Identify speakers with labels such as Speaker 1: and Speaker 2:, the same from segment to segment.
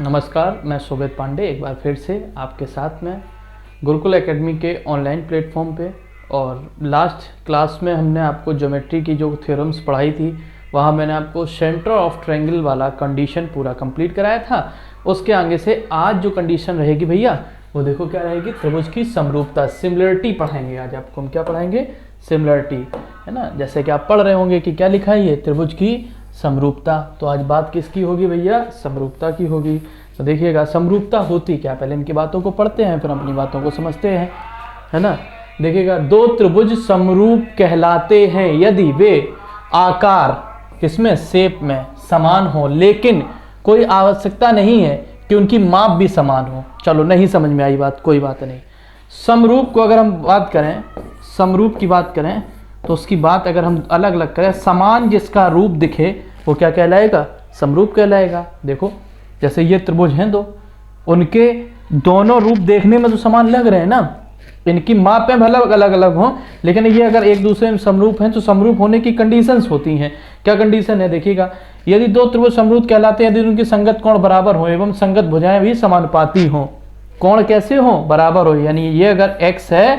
Speaker 1: नमस्कार, मैं शोभित पांडे एक बार फिर से आपके साथ में गुरुकुल एकेडमी के ऑनलाइन प्लेटफॉर्म पे। और लास्ट क्लास में हमने आपको ज्योमेट्री की जो थ्योरम्स पढ़ाई थी वहाँ मैंने आपको सेंटर ऑफ ट्रायंगल वाला कंडीशन पूरा कंप्लीट कराया था। उसके आगे से आज जो कंडीशन रहेगी भैया वो देखो क्या रहेगी, त्रिभुज की समरूपता, सिमिलरिटी पढ़ाएंगे। आज आपको हम क्या पढ़ाएंगे, सिमिलरिटी, है ना। जैसे कि आप पढ़ रहे होंगे कि क्या लिखा है ये, त्रिभुज की समरूपता। तो आज बात किसकी होगी भैया, समरूपता की होगी। तो देखिएगा समरूपता होती क्या, पहले इनकी बातों को पढ़ते हैं फिर अपनी बातों को समझते हैं, है ना। देखिएगा, दो त्रिभुज समरूप कहलाते हैं यदि वे आकार किसमें, शेप में समान हो, लेकिन कोई आवश्यकता नहीं है कि उनकी माप भी समान हो। चलो नहीं समझ में आई बात, कोई बात नहीं। समरूप को अगर हम बात करें, समरूप की बात करें तो उसकी बात अगर हम अलग अलग करें, समान जिसका रूप दिखे वो क्या कहलाएगा, समरूप कहलाएगा। देखो जैसे ये त्रिभुज हैं दो, उनके दोनों रूप देखने में तो समान लग रहे हैं ना, इनकी मापें भले अलग अलग हों, लेकिन ये अगर एक दूसरे में समरूप हैं तो समरूप होने की कंडीशंस होती हैं। क्या कंडीशन है, देखिएगा, यदि दो त्रिभुज समरूप कहलाते हैं यदि उनकी संगत कोण बराबर हो एवं संगत भुजाएं भी समानुपाती हों। कोण कैसे हो, बराबर हो, यानी ये अगर x है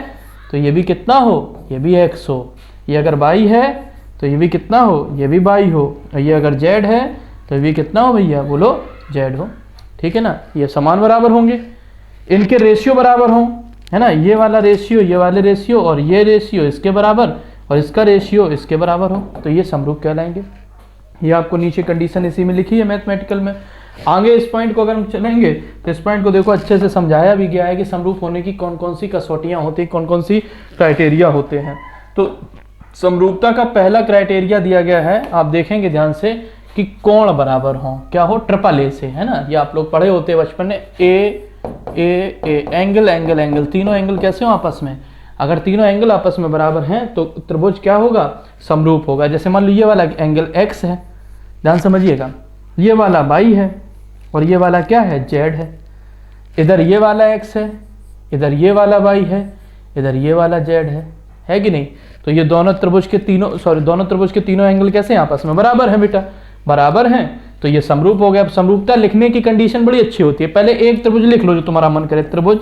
Speaker 1: तो ये भी कितना हो, ये भी x हो। ये अगर y है तो ये भी कितना हो, ये भी y हो। ये अगर z है तो ये भी कितना हो भैया, बोलो z हो। ठीक है ना, ये समान बराबर होंगे, इनके रेशियो बराबर हों, है ना। ये वाला रेशियो, ये वाले रेशियो, और ये रेशियो इसके बराबर और इसका रेशियो इसके बराबर हो, तो ये समरूप कहलाएंगे। ये आपको नीचे कंडीशन इसी में लिखी है मैथमेटिकल में। आगे इस पॉइंट को अगर हम चलेंगे तो इस पॉइंट को देखो अच्छे से समझाया भी गया है कि समरूप होने की कौन कौन सी कसौटियां होती हैं, कौन कौन सी क्राइटेरिया होते हैं। तो समरूपता का पहला क्राइटेरिया दिया गया है, आप देखेंगे ध्यान से, कि कोण बराबर हो। क्या हो, ट्रिपल ए से, है ना। ये आप लोग पढ़े होते हैं बचपन में, ए एंगल एंगल एंगल, तीनों एंगल कैसे हो आपस में, अगर तीनों एंगल आपस में बराबर हैं तो त्रिभुज क्या होगा, समरूप होगा। जैसे मान लो ये वाला एंगल x है, ध्यान समझिएगा, ये वाला y है और ये वाला क्या है, z है। इधर ये वाला x है, इधर ये वाला y है, इधर ये वाला z है कि नहीं। तो ये दोनों त्रिभुज के तीनों एंगल कैसे हैं, आपस में बराबर हैं बेटा, बराबर हैं, तो ये समरूप हो गया। अब समरूपता लिखने की कंडीशन बड़ी अच्छी होती है। पहले एक त्रिभुज लिख लो जो तुम्हारा मन करे, त्रिभुज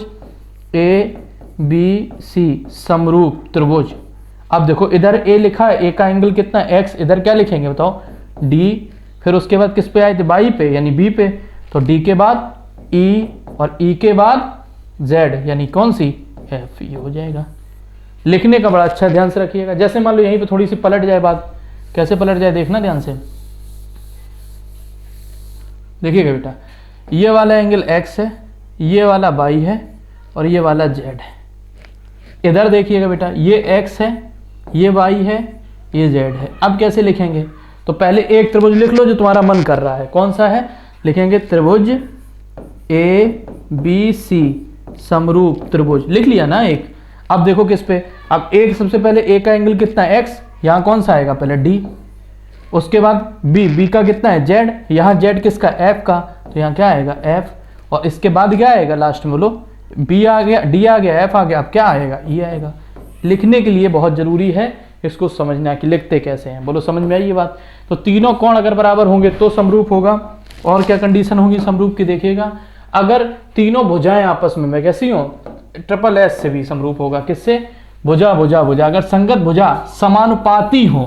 Speaker 1: ABC समरूप त्रिभुज। अब देखो इधर A लिखा है, A का एंगल कितना x, इधर क्या लिखेंगे बताओ, D, फिर उसके बाद किस पे आए थे, y पे यानी B पे, तो D के बाद E और E के बाद Z यानी कौन सी, F, ये हो जाएगा। लिखने का बड़ा अच्छा ध्यान से रखिएगा। जैसे मान लो यहीं पे थोड़ी सी पलट जाए बात, कैसे पलट जाए देखना ध्यान से, देखिएगा बेटा, ये वाला एंगल x है, ये वाला y है और ये वाला z है। इधर देखिएगा बेटा, ये x है, ये y है, ये z है। अब कैसे लिखेंगे, तो पहले एक त्रिभुज लिख लो जो तुम्हारा मन कर रहा है, कौन सा है, लिखेंगे त्रिभुज ABC समरूप त्रिभुज, लिख लिया ना एक। अब देखो किस पे, अब एक सबसे पहले A का एंगल कितना है x, यहाँ कौन सा आएगा पहले D, उसके बाद B का कितना है z, यहाँ z किसका, F का, तो यहाँ क्या आएगा F, और इसके बाद क्या आएगा लास्ट में, बोलो B आ गया, D आ गया, F आ गया, अब क्या आएगा, E आएगा। लिखने के लिए बहुत जरूरी है इसको समझना कि लिखते कैसे हैं, बोलो समझ में आई ये बात। तो तीनों कोण अगर बराबर होंगे तो समरूप होगा। और क्या कंडीशन होगी समरूप की, देखिएगा, अगर तीनों भुजाएं आपस में कैसी हो, ट्रिपल S से भी समरूप होगा। किससे, भुजा भुजा भुजा, अगर संगत भुजा समानुपाती हो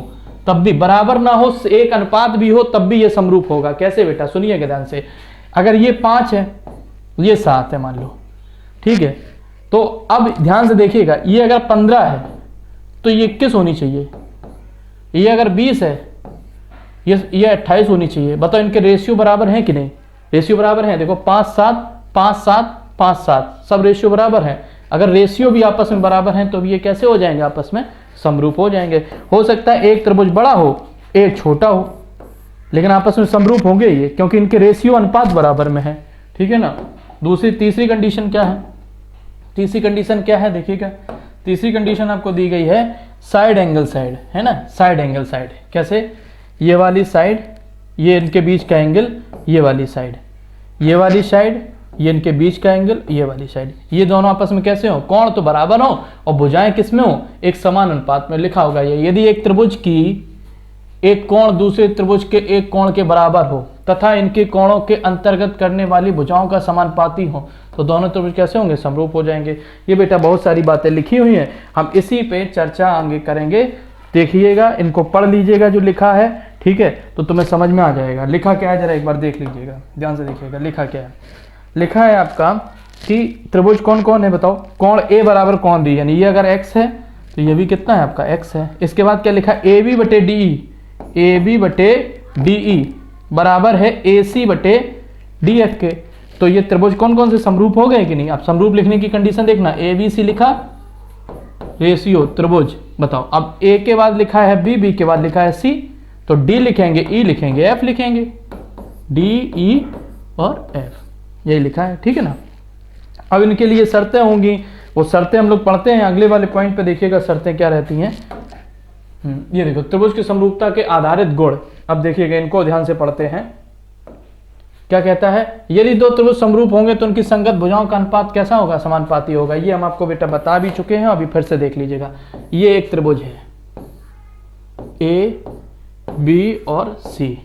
Speaker 1: तब भी, बराबर ना हो, एक अनुपात भी हो तब भी ये समरूप होगा। कैसे बेटा, सुनिएगा ध्यान से, अगर ये 5 है ये 7 है मान लो, ठीक है, तो अब ध्यान से देखिएगा, ये अगर 15 है तो ये 21 होनी चाहिए, ये अगर 20 है ये 28 होनी चाहिए। बताओ इनके रेशियो बराबर हैं कि नहीं, रेशियो बराबर हैं। देखो 5 7 5 7 5 7 सब रेशियो बराबर हैं। अगर रेशियो भी आपस में बराबर हैं तो ये कैसे हो जाएंगे, आपस में समरूप हो जाएंगे। हो सकता है एक त्रिभुज बड़ा हो एक छोटा हो, लेकिन आपस में समरूप होंगे ये, क्योंकि इनके रेशियो अनुपात बराबर में है। ठीक है ना। तीसरी कंडीशन क्या है, तीसरी कंडीशन क्या है, देखिएगा, तीसरी कंडीशन आपको दी गई है साइड एंगल साइड, है ना, साइड एंगल साइड। कैसे, ये वाली साइड, ये इनके बीच का एंगल, ये वाली साइड, ये वाली साइड, ये इनके बीच का एंगल, ये वाली साइड, ये दोनों आपस में कैसे हो, कोण तो बराबर हो और भुजाएं किस में हो, एक समान अनुपात में। लिखा होगा ये, यदि एक त्रिभुज की एक कोण दूसरे त्रिभुज के एक कोण के बराबर हो तथा इनके कोणों के अंतर्गत करने वाली भुजाओं का समानुपाती हो तो दोनों त्रिभुज कैसे होंगे, समरूप हो जाएंगे। ये बेटा बहुत सारी बातें लिखी हुई हैं, हम इसी पे चर्चा आगे करेंगे। देखिएगा, इनको पढ़ लीजिएगा जो लिखा है, ठीक है, तो तुम्हें समझ में आ जाएगा। लिखा क्या है जरा एक बार देख लीजिएगा, ध्यान से देखिएगा। लिखा क्या है, लिखा है आपका कि त्रिभुज कौन कौन है बताओ। कोण ए बराबर कोण डी, यानी ये अगर एक्स है तो ये भी कितना है आपका एक्स है। इसके बाद क्या लिखा, ए बी बटे डी ई, ए बी बटे डी ई बराबर है ए सी बटे डी एफ के। तो ये त्रिभुज कौन कौन से समरूप हो गए कि नहीं। अब समरूप लिखने की कंडीशन देखना, ए बी सी लिखा, रेशियो त्रिभुज बताओ। अब ए के बाद लिखा है बी, बी के बाद लिखा है सी, तो डी लिखेंगे, ई लिखेंगे, एफ लिखेंगे, डी ई और एफ, यही लिखा है, ठीक है ना। अब इनके लिए शर्तें होंगी, वो शर्तें हम लोग पढ़ते हैं अगले वाले पॉइंट पे, देखिएगा शर्तें क्या रहती हैं। ये देखो त्रिभुज की समरूपता के आधारित गुण। अब देखिएगा, इनको ध्यान से पढ़ते हैं। क्या कहता है, यदि दो त्रिभुज समरूप होंगे तो उनकी संगत भुजाओं का अनुपात कैसा होगा, समानुपाती होगा। ये हम आपको बेटा बता भी चुके हैं, अभी फिर से देख लीजिएगा। ये एक त्रिभुज है ए बी और सी,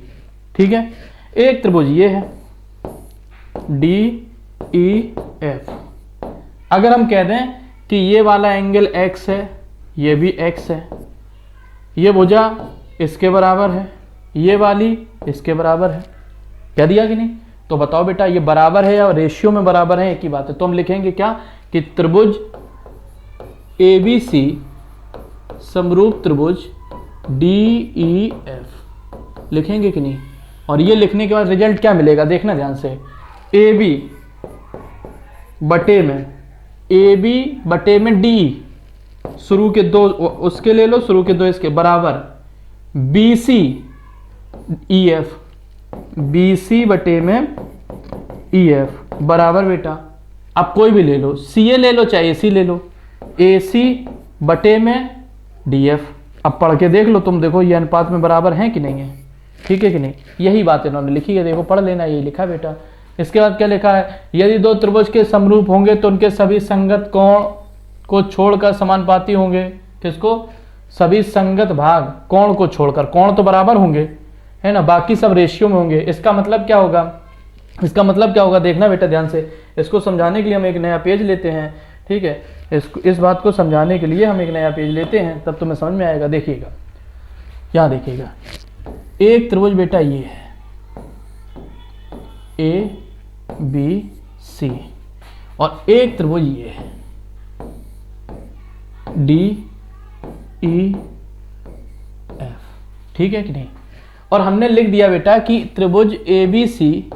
Speaker 1: ठीक है। एक त्रिभुज ये है डी ई एफ। अगर हम कह दें कि ये वाला एंगल x है, ये भी x है, ये भुजा इसके बराबर है, ये वाली इसके बराबर है, कह दिया कि नहीं। तो बताओ बेटा ये बराबर है या रेशियो में बराबर है, एक ही बात है। तो हम लिखेंगे क्या कि त्रिभुज ए बी सी समरूप त्रिभुज डी ई एफ लिखेंगे कि नहीं। और ये लिखने के बाद रिजल्ट क्या मिलेगा देखना ध्यान से, ए बी बटे में, ए बी बटे में डी, शुरू के दो उसके ले लो, शुरू के दो इसके बराबर, B C E F, B C बटे में ई एफ बराबर बेटा, अब कोई भी ले लो, सी ए ले लो चाहे ए सी ले लो, ए सी बटे में डी एफ। अब पढ़ के देख लो तुम, देखो ये अनुपात में बराबर है कि नहीं है, ठीक है कि नहीं। यही बात इन्होंने लिखी है, देखो पढ़ लेना, यही लिखा बेटा। इसके बाद क्या लिखा है, यदि दो त्रिभुज के समरूप होंगे तो उनके सभी संगत कोण को छोड़कर समानुपाती होंगे। किसको, सभी संगत भाग कोण को छोड़कर, कोण तो बराबर होंगे है ना, बाकी सब रेशियो में होंगे। इसका मतलब क्या होगा, इसका मतलब क्या होगा देखना बेटा ध्यान से। इसको समझाने के लिए हम एक नया पेज लेते हैं, ठीक है। इस बात को समझाने के लिए हम एक नया पेज लेते हैं, तब तुम्हें समझ में आएगा। देखिएगा यहाँ देखिएगा, एक त्रिभुज बेटा ये है ए बी सी, और एक त्रिभुज ये है डी ई एफ, ठीक है कि नहीं। और हमने लिख दिया बेटा कि त्रिभुज ए बी सी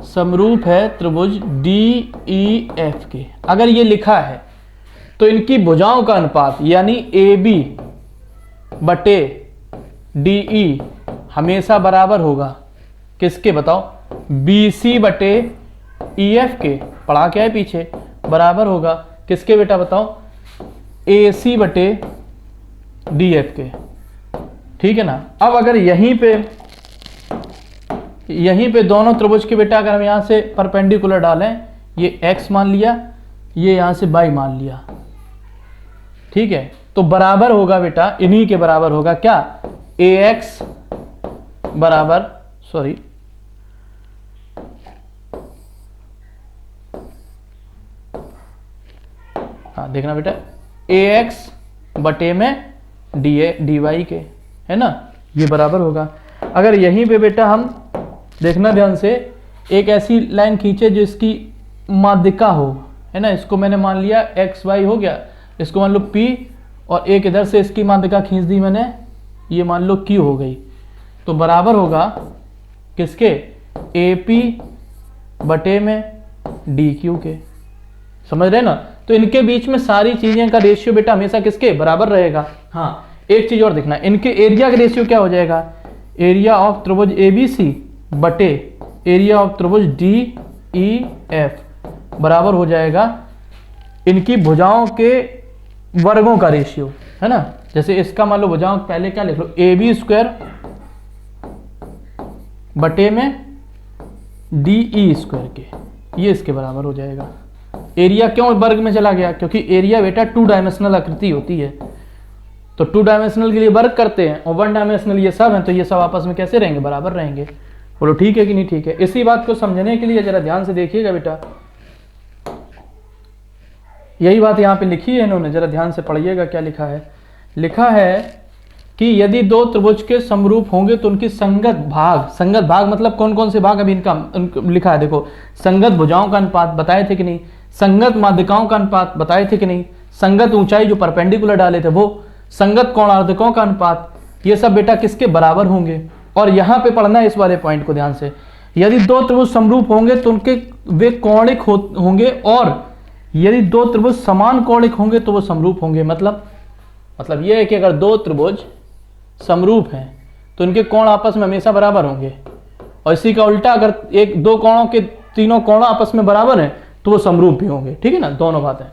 Speaker 1: समरूप है त्रिभुज डी ई एफ के। अगर ये लिखा है तो इनकी भुजाओं का अनुपात यानी ए बी बटे डी ई हमेशा बराबर होगा किसके बताओ, बी सी बटे ई एफ के। पढ़ा क्या है पीछे, बराबर होगा किसके बेटा बताओ, ए सी बटे डी एफ के, ठीक है ना। अब अगर यहीं पे दोनों त्रिभुज के बेटा अगर हम यहां से परपेंडिकुलर डालें, ये x मान लिया, ये यहां से y मान लिया, ठीक है, तो बराबर होगा बेटा, इन्हीं के बराबर होगा क्या, ax बराबर, सॉरी हाँ देखना बेटा, ax बटे में dy के, है ना, ये बराबर होगा। अगर यहीं पे बेटा हम देखना ध्यान से, एक ऐसी लाइन खींचे जो इसकी माध्यिका हो, है ना, इसको मैंने मान लिया एक्स वाई हो गया, इसको मान लो P, और एक इधर से इसकी माध्यिका खींच दी मैंने, ये मान लो Q हो गई, तो बराबर होगा किसके, AP बटे में DQ के। समझ रहे ना। तो इनके बीच में सारी चीजें का रेशियो बेटा हमेशा किसके बराबर रहेगा। हाँ एक चीज और देखना, इनके एरिया का रेशियो क्या हो जाएगा, एरिया ऑफ त्रिभुज ABC बटे एरिया ऑफ त्रिभुज DEF बराबर हो जाएगा इनकी भुजाओं के वर्गों का रेशियो, है ना। जैसे इसका मान लो भुजाओं पहले क्या लिख लो, AB स्क्वायर बटे में DE स्क्वायर के, ये इसके बराबर हो जाएगा। एरिया क्यों वर्ग में चला गया, क्योंकि एरिया बेटा 2 डायमेंशनल आकृति होती है, तो 2 डायमेंशनल के लिए वर्ग करते हैं, और 1 डायमेंशनल ये सब हैं, तो ये सब आपस में कैसे रहेंगे, बराबर रहेंगे। बोलो ठीक है कि नहीं ठीक है। इसी बात को समझने के लिए जरा ध्यान से देखिएगा बेटा, यही बात यहाँ पे लिखी है इन्होंने, जरा ध्यान से पढ़िएगा क्या लिखा है। लिखा है कि यदि दो त्रिभुज के समरूप होंगे तो उनकी संगत भाग मतलब कौन कौन से भाग, अभी इनका लिखा है देखो, संगत भुजाओं का अनुपात बताए थे कि नहीं, संगत माध्यिकाओं का अनुपात बताए थे कि नहीं, संगत ऊंचाई जो परपेंडिकुलर डाले थे वो, संगत कोणार्धकों का अनुपात, ये सब बेटा किसके बराबर होंगे। और यहाँ पे पढ़ना है इस वाले पॉइंट को ध्यान से, यदि दो त्रिभुज समरूप होंगे तो उनके वे कौणिक होंगे, और यदि दो त्रिभुज समान कौणिक होंगे तो वो समरूप होंगे। मतलब ये है कि अगर दो त्रिभुज समरूप हैं तो इनके कोण आपस में हमेशा बराबर होंगे, और इसी का उल्टा अगर एक दो कोणों के तीनों कोण आपस में बराबर हैं तो वो समरूप भी होंगे। ठीक है ना, दोनों बातें।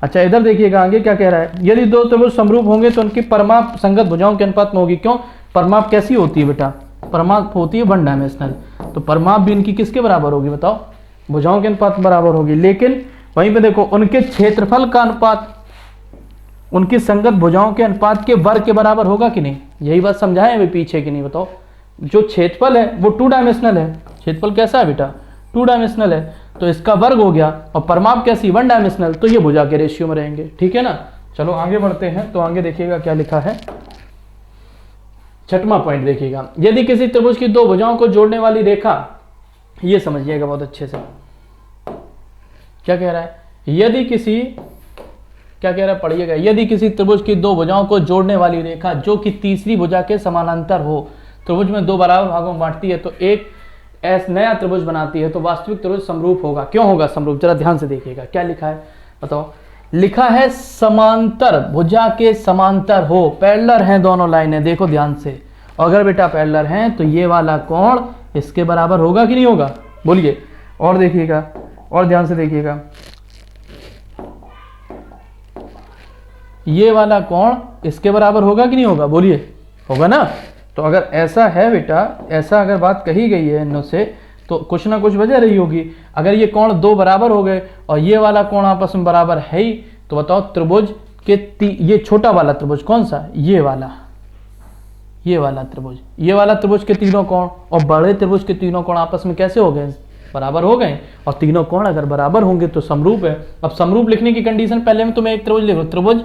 Speaker 1: अच्छा इधर देखिएगा आगे क्या कह रहा है, यदि दो त्रिभुज समरूप होंगे तो उनकी परमाप संगत भुजाओं के अनुपात में होगी। क्यों, परमाप कैसी होती है बेटा, परमाप होती है वन डायमेंशनल, तो परमाप भी इनकी किसके बराबर होगी बताओ, भुजाओं के अनुपात बराबर होगी। लेकिन वहीं पे देखो उनके क्षेत्रफल का अनुपात उनकी संगत भुजाओं के अनुपात के वर्ग के बराबर होगा कि नहीं, यही बात समझाएं अभी पीछे कि नहीं बताओ। जो क्षेत्रफल है वो टू डायमेंशनल है, क्षेत्रफल कैसा है बेटा, टू डायमेंशनल है, तो इसका वर्ग हो गया, और परमाप कैसी, वन डायमेंशनल, तो ये भुजा के रेशियो में रहेंगे। ठीक है ना, चलो आगे बढ़ते हैं। तो आगे देखिएगा क्या लिखा है, छठवां पॉइंट देखिएगा, यदि किसी त्रिभुज की दो भुजाओं को जोड़ने वाली रेखा, ये समझिएगा बहुत अच्छे से क्या कह रहा है, यदि किसी, क्या कह रहा है पढ़िएगा, यदि किसी त्रिभुज की दो भुजाओं को जोड़ने वाली रेखा जो कि तीसरी भुजा के समानांतर हो, त्रिभुज में दो बराबर भागों में बांटती है तो एक नया त्रिभुज बनाती है, तो वास्तविक त्रिभुज समरूप होगा। क्यों होगा समरूप, जरा ध्यान से देखिएगा क्या लिखा है बताओ। लिखा है समांतर, भुजा के समांतर हो, पैरेलल हैं दोनों लाइनें, देखो ध्यान से, अगर बेटा पैरेलल हैं तो ये वाला कोण इसके बराबर होगा कि नहीं होगा, बोलिए। और देखिएगा, और ध्यान से देखिएगा, ये वाला कोण इसके बराबर होगा कि नहीं होगा, बोलिए, होगा ना। तो अगर ऐसा है बेटा, ऐसा अगर बात कही गई है इनों से, तो कुछ ना कुछ वजह रही होगी। अगर ये कोण दो बराबर हो गए और ये वाला कोण आपस में बराबर है ही, तो बताओ त्रिभुज के ये छोटा वाला त्रिभुज कौन सा, ये वाला त्रिभुज, ये वाला त्रिभुज के तीनों कोण और बड़े त्रिभुज के तीनों कोण आपस में कैसे हो गए, बराबर हो गए, और तीनों कोण अगर बराबर होंगे तो समरूप है। अब समरूप लिखने की कंडीशन, पहले में तुम्हें एक त्रिभुज लिखो, त्रिभुज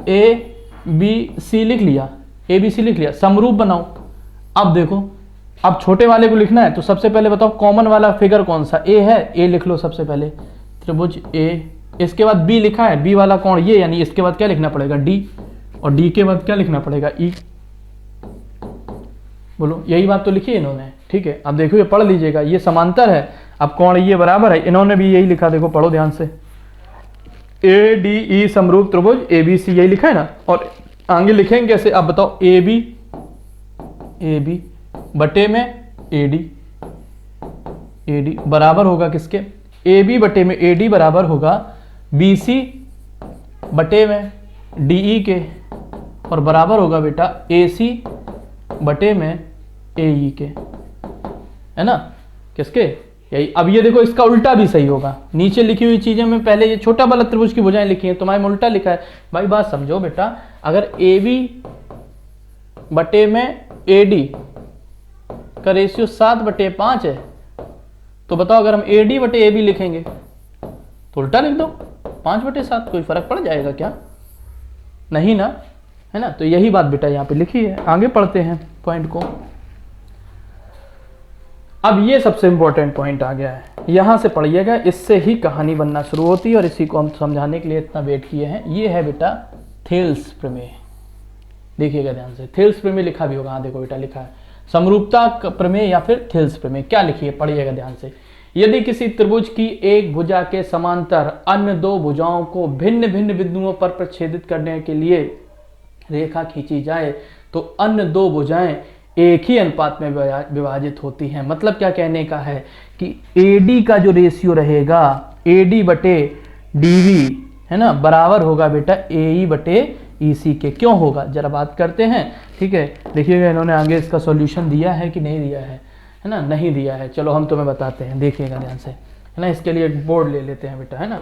Speaker 1: ए बी सी लिख लिया, ए बी सी लिख लिया, समरूप बनाओ। अब देखो, अब छोटे वाले को लिखना है तो सबसे पहले बताओ कॉमन वाला फिगर कौन सा, ए है, ए लिख लो सबसे पहले, त्रिभुज ए, इसके बाद बी लिखा है, बी वाला कोण ये, यानी इसके बाद क्या लिखना पड़ेगा, डी, और डी के बाद क्या लिखना पड़ेगा, ई। बोलो, यही बात तो लिखी है इन्होंने। ठीक है, अब देखो ये पढ़ लीजिएगा, ये समांतर है, अब कोण ये बराबर है, इन्होंने भी यही लिखा, देखो पढ़ो ध्यान से, ए डी ई समरूप त्रिभुज ए बी सी, यही लिखा है ना। और आगे लिखेंगे कैसे, अब बताओ, ए बी बटे में ए डी बराबर होगा किसके, ए बी बटे में ए डी बराबर होगा बी सी बटे में डी ई के, और बराबर होगा बेटा ए सी बटे में ए ई के, है ना, किसके, यही। अब ये देखो इसका उल्टा भी सही होगा, नीचे लिखी हुई चीजें में पहले ये छोटा वाला त्रिभुज की भुजाएं लिखी हैं, तुम्हारे में उल्टा लिखा है। भाई बात समझो बेटा, अगर ए बी बटे में ए डी का रेशियो 7/5 है, तो बताओ अगर हम ए डी बटे ए बी लिखेंगे तो उल्टा लिख दो, 5/7, कोई फर्क पड़ जाएगा क्या, नहीं ना, है ना। तो यही बात बेटा यहाँ पे लिखी है। आगे पढ़ते हैं पॉइंट को। अब ये सबसे इंपॉर्टेंट पॉइंट आ गया है, यहां से पढ़िएगा, इससे ही कहानी बनना शुरू होती है, और इसी को हम समझाने के लिए इतना वेट किए हैं। ये है बेटा थेल्स प्रमेय, देखिएगा ध्यान से, थेल्स प्रमेय लिखा भी होगा, हाँ देखो बेटा लिखा है, समरूपता प्रमेय या फिर थेल्स प्रमेय, क्या लिखिए पढ़िएगा ध्यान से। यदि किसी त्रिभुज की एक भुजा के समांतर अन्य दो भुजाओं को भिन्न भिन्न बिंदुओं पर प्रच्छेदित करने के लिए रेखा खींची जाए, तो अन्य दो भुजाएं एक ही अनुपात में विभाजित होती हैं। मतलब क्या कहने का है कि AD का जो रेशियो रहेगा, AD बटे DV, है ना, बराबर होगा बेटा AE बटे EC के। क्यों होगा, जरा बात करते हैं। ठीक है, देखिएगा इन्होंने आगे इसका सॉल्यूशन दिया है कि नहीं दिया है ना, नहीं दिया है, चलो हम तुम्हें बताते हैं, देखिएगा ध्यान से, है ना। इसके लिए एक बोर्ड ले लेते हैं बेटा, है ना।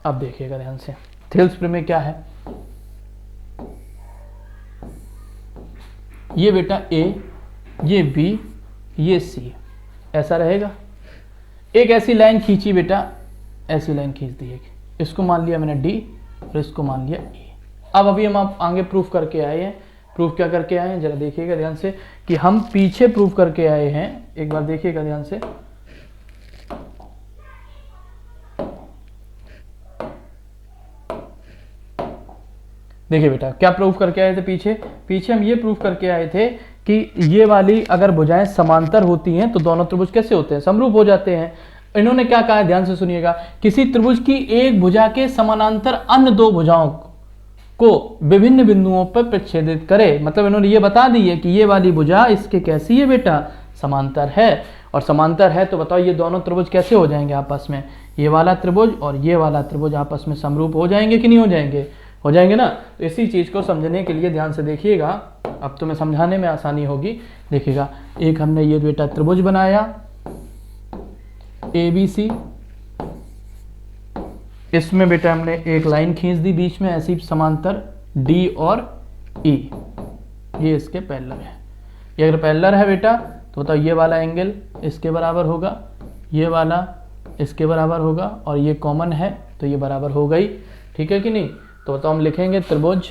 Speaker 1: अब देखिएगा ध्यान से, थेल्स प्रमेय क्या है, ये बेटा A ये B, ये C, ऐसा रहेगा। एक ऐसी लाइन खींची बेटा, ऐसी लाइन खींच दी है, इसको मान लिया मैंने D और इसको मान लिया E। अब अभी हम आप आगे प्रूफ करके आए हैं। प्रूफ क्या करके आए हैं जरा देखिएगा ध्यान से कि हम पीछे प्रूफ करके आए हैं। एक बार देखिएगा ध्यान से, देखिए बेटा क्या प्रूफ करके आए थे पीछे हम ये प्रूफ करके आए थे कि ये वाली अगर भुजाएं समांतर होती हैं तो दोनों त्रिभुज कैसे होते हैं, समरूप हो जाते हैं। इन्होंने क्या कहा है ध्यान से सुनिएगा, किसी त्रिभुज की एक भुजा के समानांतर अन्य दो भुजाओं को विभिन्न बिंदुओं पर प्रच्छेदित करे। मतलब इन्होंने ये बता दी है कि ये वाली भुजा इसके कैसी है बेटा, समांतर है। और समांतर है तो बताओ ये दोनों त्रिभुज कैसे हो जाएंगे आपस में, ये वाला त्रिभुज और ये वाला त्रिभुज आपस में समरूप हो जाएंगे कि नहीं हो जाएंगे, हो जाएंगे ना। तो इसी चीज को समझने के लिए ध्यान से देखिएगा, अब तुम्हें समझाने में आसानी होगी। देखिएगा एक हमने ये बेटा त्रिभुज बनाया ABC, इसमें बेटा हमने एक लाइन खींच दी बीच में ऐसी समांतर D और E, ये इसके पैरेलल है। ये अगर पैरेलल है बेटा तो बताओ ये वाला एंगल इसके बराबर होगा, ये वाला इसके बराबर होगा और ये कॉमन है तो ये बराबर हो गई, ठीक है कि नहीं। तो बताओ हम लिखेंगे त्रिभुज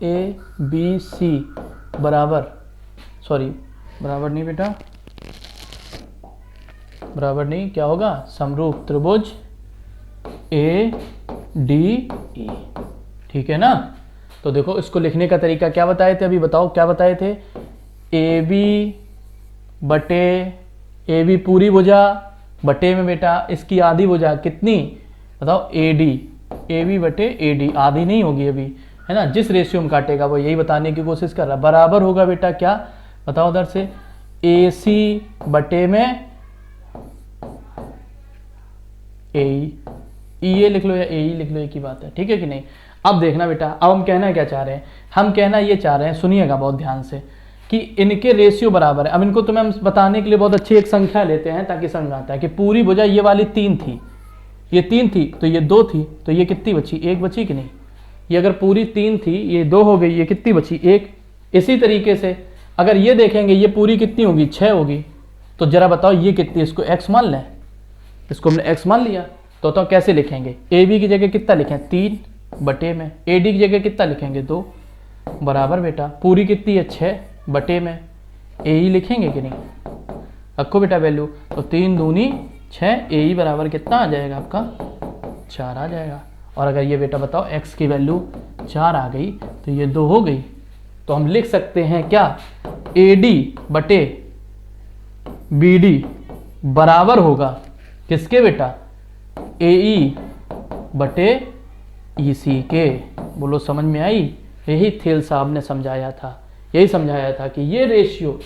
Speaker 1: ABC बराबर, सॉरी बराबर नहीं बेटा, बराबर नहीं, क्या होगा, समरूप त्रिभुज ADE, ठीक है ना। तो देखो इसको लिखने का तरीका क्या बताए थे, अभी बताओ क्या बताए थे, AB बटे AB पूरी भुजा बटे में बेटा इसकी आधी भुजा कितनी, बताओ AD, AB बटे AD, आधी नहीं होगी अभी, है ना, जिस रेशियो में काटेगा वो यही बताने की कोशिश कर रहा, बराबर होगा बेटा क्या, बताओ उधर से AC बटे में AE, ये लिख लो या AE लिख लो, एक ही बात है, ठीक है कि नहीं। अब देखना बेटा, अब हम कहना क्या चाह रहे हैं, हम कहना ये चाह रहे हैं, सुनिएगा बहुत ध्यान से, कि इनके रेशियो बराबर है। अब इनको तुम्हें हम बताने के लिए बहुत अच्छी एक संख्या लेते हैं ताकि समझ आता है कि पूरी भुजा ये वाली 3 थी, ये 3 थी तो ये 2 थी, तो ये कितनी बची, 1 बची कि नहीं। ये अगर पूरी 3 थी ये 2 हो गई, ये कितनी बची, 1। इसी तरीके से अगर ये देखेंगे ये पूरी कितनी होगी, 6 होगी, तो जरा बताओ ये कितनी, इसको x मान लें, इसको हमने x मान लिया, तो कैसे लिखेंगे, AB की जगह कितना लिखें, 3 बटे में, AD की जगह कितना लिखेंगे, 2 बराबर बेटा पूरी कितनी है, 6 बटे में AE लिखेंगे कि नहीं, रखो बेटा वैल्यू, तो 3 दूनी 6, AE बराबर कितना आ जाएगा आपका, 4 आ जाएगा। और अगर ये बेटा बताओ x की वैल्यू 4 आ गई तो ये 2 हो गई, तो हम लिख सकते हैं क्या, AD बटे BD बराबर होगा किसके बेटा, AE बटे EC के। बोलो समझ में आई, यही थेल साहब ने समझाया था, यही समझाया था कि ये रेशियो,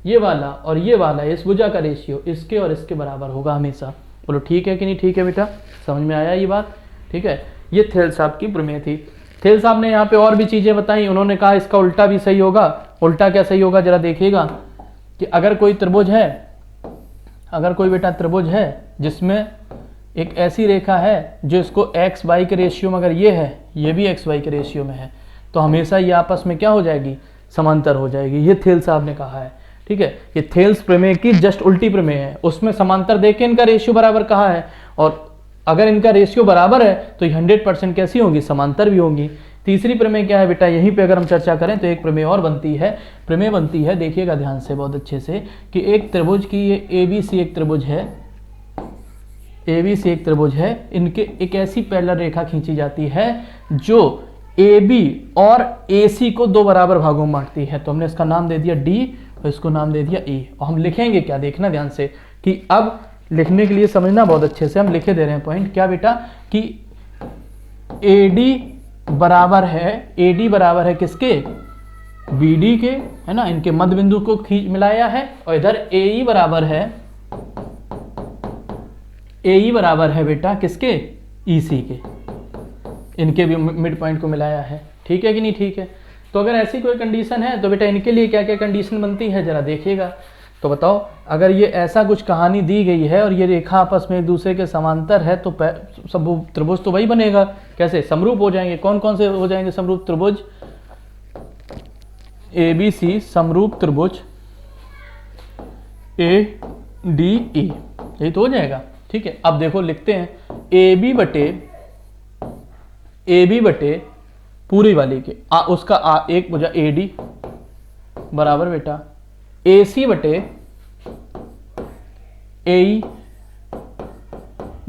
Speaker 1: ये वाला और ये वाला, इस भुजा का रेशियो इसके और इसके बराबर होगा हमेशा। बोलो ठीक है कि नहीं, ठीक है बेटा, समझ में आया ये बात, ठीक है। ये थेल साहब की प्रमेय थी। थेल साहब ने यहाँ पे और भी चीज़ें बताई, उन्होंने कहा इसका उल्टा भी सही होगा। उल्टा क्या सही होगा जरा देखिएगा, कि अगर कोई त्रिभुज है, अगर कोई बेटा त्रिभुज है जिसमें एक ऐसी रेखा है जो इसको एक्स वाई के रेशियो में, अगर ये है, ये भी एक्स वाई के रेशियो में है, तो हमेशा ये आपस में क्या हो जाएगी, समांतर हो जाएगी। ये थेल साहब ने कहा है, ठीक है। ये थेल्स प्रमेय की जस्ट उल्टी प्रमेय है, उसमें समांतर देख के इनका रेशियो बराबर कहा है, और अगर इनका रेशियो बराबर है तो ये 100% कैसी होगी, समांतर भी होंगी। तीसरी प्रमेय क्या है बेटा, यहीं पे अगर हम चर्चा करें तो एक प्रमेय और बनती है, प्रमेय बनती है, देखिएगा ध्यान से बहुत अच्छे से, कि एक त्रिभुज की, ये ABC एक त्रिभुज है, ABC एक त्रिभुज है, इनके एक ऐसी पैरेलल रेखा खींची जाती है जो AB और AC को 2 बराबर भागों में बांटती है। तो हमने इसका नाम दे दिया D और इसको नाम दे दिया E, और हम लिखेंगे क्या, देखना ध्यान से, कि अब लिखने के लिए समझना बहुत अच्छे से, हम लिखे दे रहे हैं पॉइंट, क्या बेटा, कि AD बराबर है किसके, BD के, है ना, इनके मध्य बिंदु को खींच मिलाया है, और इधर AE बराबर है बेटा किसके, EC के, इनके भी मिड पॉइंट को मिलाया है, ठीक है कि नहीं, ठीक है। तो अगर ऐसी कोई कंडीशन है तो बेटा इनके लिए क्या क्या कंडीशन बनती है जरा देखिएगा। तो बताओ, अगर ये ऐसा कुछ कहानी दी गई है और ये रेखा आपस में एक दूसरे के समांतर है, तो सब त्रिभुज तो वही बनेगा, कैसे, समरूप हो जाएंगे। कौन कौन से हो जाएंगे समरूप त्रिभुज, ABC समरूप त्रिभुज ADE, यही तो हो जाएगा। ठीक है, अब देखो लिखते हैं AB बटे पूरी वाली के उसका एक भुजा AD बराबर बेटा AC बटे AE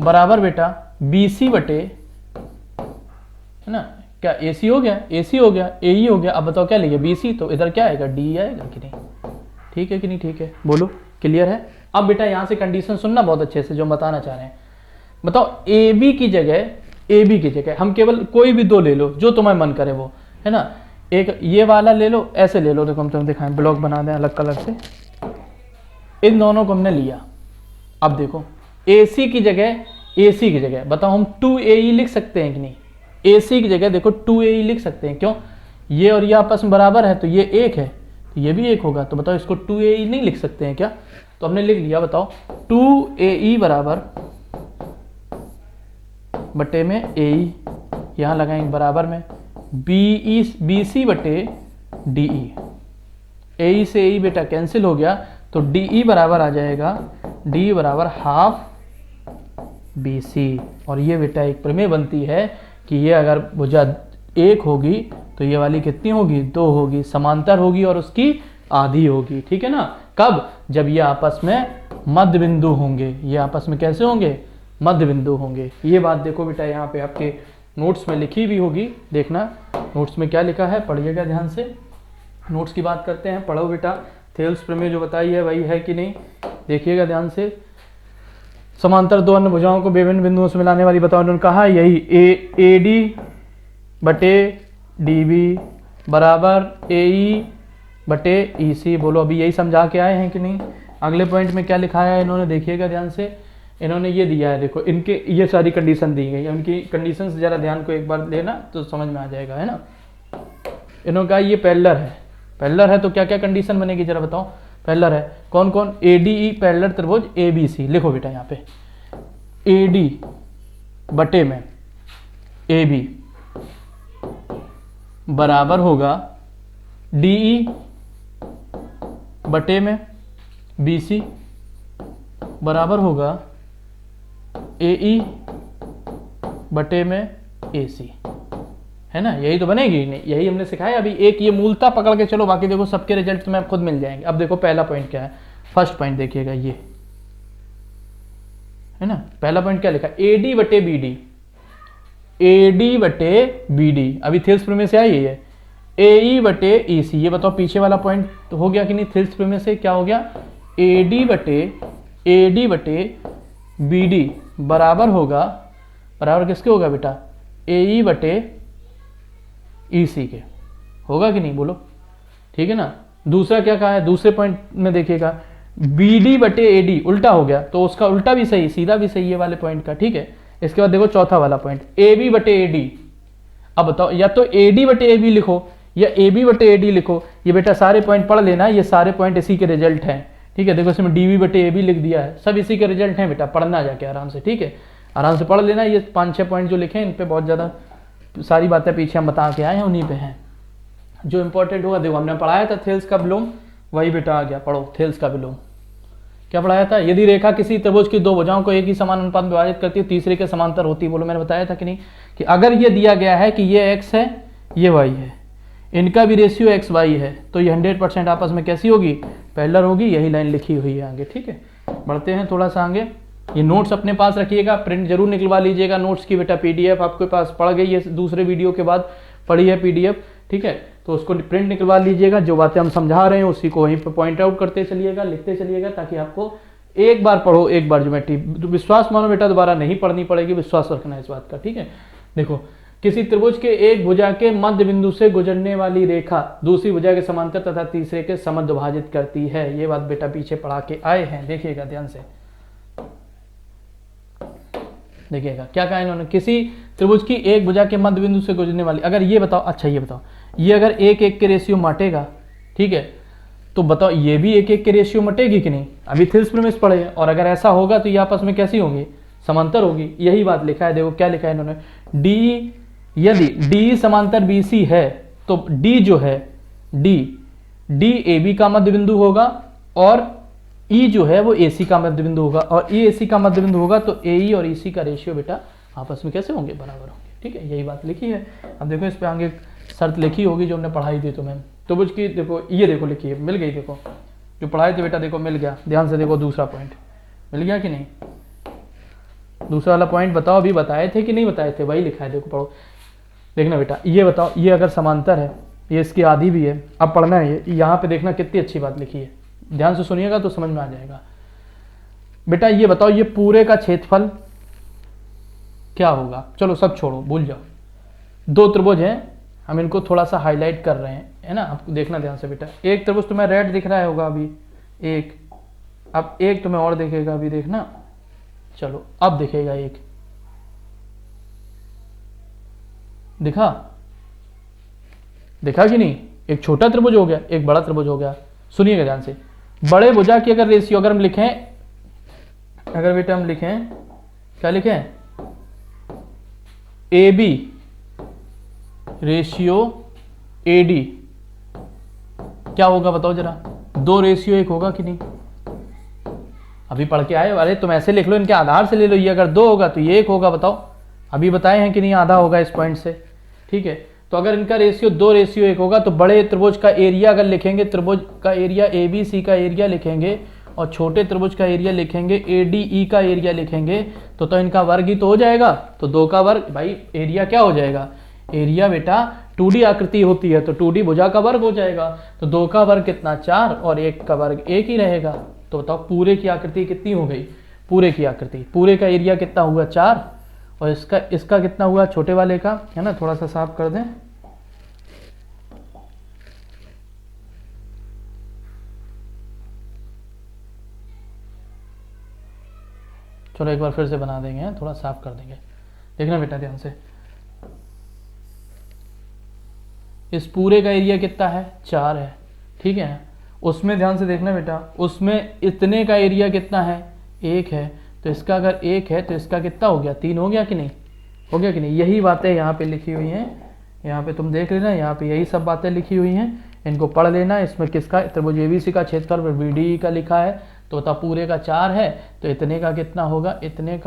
Speaker 1: बराबर बेटा BC बटे, है ना, क्या AC हो गया, AC हो गया, AE हो गया। अब बताओ क्या लिखे BC, तो इधर क्या आएगा D आएगा कि नहीं? ठीक है कि नहीं? ठीक है, बोलो क्लियर है। अब बेटा यहां से कंडीशन सुनना बहुत अच्छे से, जो बताना चाह रहे हैं। बताओ AB की जगह हम केवल कोई भी दो ले लो जो तुम्हें मन करे वो, है ना। एक ये वाला ले लो, ऐसे ले लो, देखो हम तुम्हें दिखाएं, ब्लॉक बना दें अलग कलर से। इन दोनों को हमने लिया। अब देखो AC की जगह बताओ हम 2AE लिख सकते हैं कि नहीं? AC की जगह देखो 2AE लिख सकते हैं, क्यों? ये और ये आपस में बराबर है, तो ये एक है तो ये भी एक होगा, तो बताओ इसको 2AE नहीं लिख सकते हैं क्या? तो हमने लिख लिया। बताओ 2AE बराबर बटे में AE, यहां लगाएंगे बराबर में BC बटे DE। AE से AE बेटा कैंसिल हो गया, तो DE बराबर आ जाएगा DE बराबर हाफ BC। और ये बेटा एक प्रमेय बनती है कि ये अगर भुजा एक होगी तो ये वाली कितनी होगी? 2 होगी, समांतर होगी और उसकी आधी होगी। ठीक है ना। कब? जब ये आपस में मध्य बिंदु होंगे। ये आपस में कैसे होंगे? मध्य बिंदु होंगे। ये बात देखो बेटा यहाँ पे आपके नोट्स में लिखी भी होगी, देखना नोट्स में क्या लिखा है, पढ़िएगा ध्यान से। नोट्स की बात करते हैं, पढ़ो बेटा। थेल्स प्रमेय जो बताई है वही है कि नहीं, देखिएगा ध्यान से। समांतर दो अन्य भुजाओं को विभिन्न बिंदुओं से मिलाने वाली बताओ, उन्होंने कहा यही AD बटे DB बराबर AE बटे EC। बोलो अभी यही समझा के आए हैं कि नहीं? अगले पॉइंट में क्या लिखा है इन्होंने, देखिएगा ध्यान से। इन्होंने ये दिया है, देखो इनके ये सारी कंडीशन दी गई है, उनकी कंडीशन से जरा ध्यान को एक बार लेना तो समझ में आ जाएगा, है ना। इन्होंने कहा ये पैरेलल है तो क्या क्या कंडीशन बनेगी जरा बताओ। पैरेलल है कौन कौन? ADE पैरेलल त्रिभुज ABC। लिखो बेटा यहाँ पे AD बटे में AB बराबर होगा DE बटे में BC बराबर होगा AE बटे में AC, है ना। यही तो बनेगी, नहीं यही हमने सिखाया अभी। एक ये मूलता पकड़ के चलो, बाकी देखो सबके रिजल्ट तुम्हें खुद मिल जाएंगे। अब देखो पहला पॉइंट क्या है, फर्स्ट पॉइंट देखिएगा ये, है ना। पहला पॉइंट क्या लिखा? AD बटे BD। अभी थेल्स प्रमेय से आई है। AE बटे EC, ये बताओ पीछे वाला पॉइंट हो गया कि नहीं? थेल्स प्रमेय से क्या हो गया? AD बटे BD बराबर होगा, बराबर किसके होगा बेटा? AE बटे EC के होगा कि नहीं? बोलो ठीक है ना। दूसरा क्या कहा है? दूसरे पॉइंट में देखिएगा BD बटे AD उल्टा हो गया, तो उसका उल्टा भी सही, सीधा भी सही है वाले पॉइंट का। ठीक है, इसके बाद देखो चौथा वाला पॉइंट AB बटे AD। अब बताओ या तो AD बटे AB लिखो या AB बटे AD लिखो। ये बेटा सारे पॉइंट पढ़ लेना, ये सारे पॉइंट इसी के रिजल्ट हैं। ठीक है, देखो इसमें DB बटे AB लिख दिया है, सब इसी के रिजल्ट हैं बेटा, पढ़ना जाके आराम से। ठीक है, आराम से पढ़ लेना। ये 5-6 पॉइंट जो लिखे हैं इन पे बहुत ज़्यादा सारी बातें पीछे हम बता के आए हैं, उन्हीं पे हैं जो इंपॉर्टेंट होगा। देखो हमने पढ़ाया था थेल्स का विलोम, वही बेटा आ गया। पढ़ो थेल्स का विलोम क्या पढ़ाया था? यदि रेखा किसी त्रिभुज की दो भुजाओं को एक ही समान अनुपात में विभाजित करती है, तीसरे के समांतर होती है। बोलो मैंने बताया था कि नहीं, कि अगर ये दिया गया है कि ये x है ये y है, इनका भी रेशियो XY है, तो ये 100% आपस में कैसी होगी? पैरेलल होगी। यही लाइन लिखी हुई है आगे। ठीक है, बढ़ते हैं थोड़ा सा आगे। ये नोट्स अपने पास रखिएगा, प्रिंट जरूर निकलवा लीजिएगा नोट्स की बेटा। PDF आपके पास पड़ गई है, दूसरे वीडियो के बाद पढ़ी है PDF। ठीक है, तो उसको प्रिंट निकलवा लीजिएगा। जो बातें हम समझा रहे हैं उसी को वहीं पे पॉइंट आउट करते चलिएगा, लिखते चलिएगा, ताकि आपको एक बार पढ़ो, एक बार ज्योमेट्री विश्वास मानो बेटा, दोबारा नहीं पढ़नी पड़ेगी, विश्वास रखना है इस बात का। ठीक है, देखो किसी त्रिभुज के एक भुजा के मध्य बिंदु से गुजरने वाली रेखा दूसरी भुजा के समांतर तथा तीसरे के समद्विभाजित विभाजित करती है। ये बात बेटा पीछे पढ़ा के आए हैं, देखिएगा ध्यान से। देखिएगा क्या कहा इन्होंने, किसी त्रिभुज की एक भुजा के मध्य बिंदु से गुजरने वाली, अगर ये बताओ, अच्छा ये बताओ, ये अगर 1-1 के रेशियो मटेगा, ठीक है, तो बताओ ये भी 1-1 के रेशियो मटेगी कि नहीं? अभी थेल्स प्रमेय पढ़े हैं, और अगर ऐसा होगा तो ये आपस में कैसी होंगी? समांतर होगी। यही बात लिखा है, देखो क्या लिखा है इन्होंने, डी, यदि डी समांतर BC है तो डी जो है, डी डी ए बी का मध्य बिंदु होगा और ई जो है वो ए सी का मध्य बिंदु होगा, और ई ए सी का मध्य बिंदु होगा तो ए ई और ई सी का रेशियो बेटा आपस में कैसे होंगे, बराबर होंगे। ठीक है, यही बात लिखी है। अब देखो इस पे आगे शर्त लिखी होगी जो हमने पढ़ाई थी तुम्हें, तो बुझ की देखो ये देखो लिखी है, मिल गई, देखो जो पढ़ाई थी बेटा देखो मिल गया। ध्यान से देखो दूसरा पॉइंट मिल गया कि नहीं, दूसरा वाला पॉइंट बताओ, अभी बताए थे कि नहीं बताए थे, वही लिखा है, देखो पढ़ो, देखना बेटा, ये बताओ, ये अगर समांतर है, ये इसकी आधी भी है, अब पढ़ना है ये, यहाँ पे देखना कितनी अच्छी बात लिखी है, ध्यान से सुनिएगा तो समझ में आ जाएगा। बेटा ये बताओ ये पूरे का क्षेत्रफल क्या होगा, चलो सब छोड़ो भूल जाओ, दो त्रिभुज हैं, हम इनको थोड़ा सा हाईलाइट कर रहे हैं, है ना, आपको देखना ध्यान से बेटा। एक त्रिभुज तुम्हें रेड दिख रहा होगा अभी, एक, अब एक तुम्हें और दिखेगा अभी, देखना, चलो अब दिखेगा एक, दिखा, देखा कि नहीं, एक छोटा त्रिभुज हो गया, एक बड़ा त्रिभुज हो गया। सुनिएगा ध्यान से, बड़े भुजा की अगर रेशियो अगर हम लिखें, अगर बेटा हम लिखें, क्या लिखें, A B ratio A D, क्या होगा बताओ जरा, 2:1 होगा कि नहीं, अभी पढ़ के आए, अरे तुम ऐसे लिख लो, इनके आधार से ले लो, ये अगर 2 होगा तो ये 1 होगा, बताओ, अभी बताए हैं कि नहीं, आधा होगा इस पॉइंट से। ठीक है, तो अगर इनका रेशियो 2:1 होगा तो बड़े त्रिभुज का एरिया अगर लिखेंगे, त्रिभुज का एरिया ए बी सी का एरिया लिखेंगे, और छोटे त्रिभुज का एरिया लिखेंगे, ए डी ई का एरिया लिखेंगे, तो इनका वर्ग ही तो हो जाएगा, तो 2 का वर्ग, भाई एरिया क्या हो जाएगा, एरिया बेटा 2D आकृति होती है तो 2D भुजा का वर्ग हो जाएगा, तो 2 का वर्ग कितना 4 और 1 का वर्ग 1 ही रहेगा। तो बताओ पूरे की आकृति कितनी हो गई, पूरे की आकृति, पूरे का एरिया कितना हुआ 4, और इसका कितना हुआ छोटे वाले का, है ना, थोड़ा सा साफ कर दें, चलो एक बार फिर से बना देंगे, थोड़ा साफ कर देंगे, देखना बेटा ध्यान से, इस पूरे का एरिया कितना है 4 है, ठीक है, उसमें ध्यान से देखना बेटा, उसमें इतने का एरिया कितना है 1 है, तो इसका अगर 1 है तो इसका कितना हो गया 3 हो गया कि नहीं, हो गया कि नहीं, यही बातें यहाँ पे लिखी हुई हैं, यहाँ पे तुम देख लेना, यहाँ पे यही सब बातें लिखी हुई हैं, इनको पढ़ लेना। इसमें किसका त्रिभुज एबीसी का क्षेत्रफल बीडी का लिखा है, तो बता पूरे का 4 है तो इतने का कितना होगा, इतने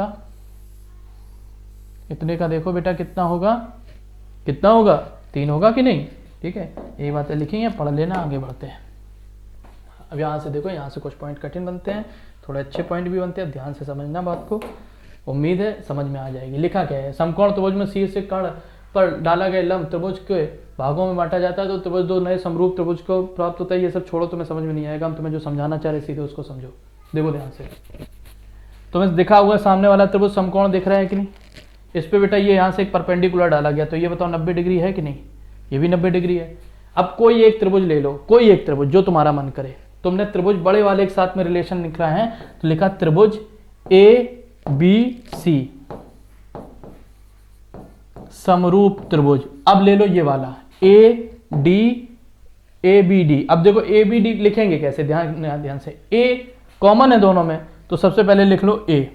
Speaker 1: का देखो बेटा कितना होगा, 3 होगा कि नहीं। ठीक है, यही बातें लिखी हैं, पढ़ लेना, आगे बढ़ते हैं। अब यहाँ से देखो, यहाँ से कुछ पॉइंट कठिन बनते हैं, थोड़े अच्छे पॉइंट भी बनते हैं, ध्यान से समझना बात को, उम्मीद है समझ में आ जाएगी। लिखा क्या है, समकोण त्रिभुज में शीर्ष से कर्ण पर डाला गया लंब त्रिभुज के भागों में बांटा जाता है तो त्रिभुज 2 नए समरूप त्रिभुज को प्राप्त होता है। ये सब छोड़ो, तुम्हें समझ में नहीं आएगा, हम तुम्हें जो समझाना चाह रहे सीधे उसको समझो। देखो ध्यान से, तुम्हें दिखा हुआ सामने वाला त्रिभुज समकोण दिख रहा है कि नहीं, इस पे बेटा ये यहाँ से एक परपेंडिकुलर डाला गया, तो ये बताओ 90 डिग्री है कि नहीं, ये भी 90 डिग्री है। अब कोई एक त्रिभुज ले लो, कोई एक त्रिभुज जो तुम्हारा मन करे, तुमने त्रिभुज बड़े वाले के साथ में रिलेशन लिख रहा है, तो लिखा त्रिभुज ए बी सी समरूप त्रिभुज। अब ले लो ये वाला A D A B D. अब देखो ए बी डी लिखेंगे कैसे, ध्यान से, ए कॉमन है दोनों में, तो सबसे पहले लिख लो ए।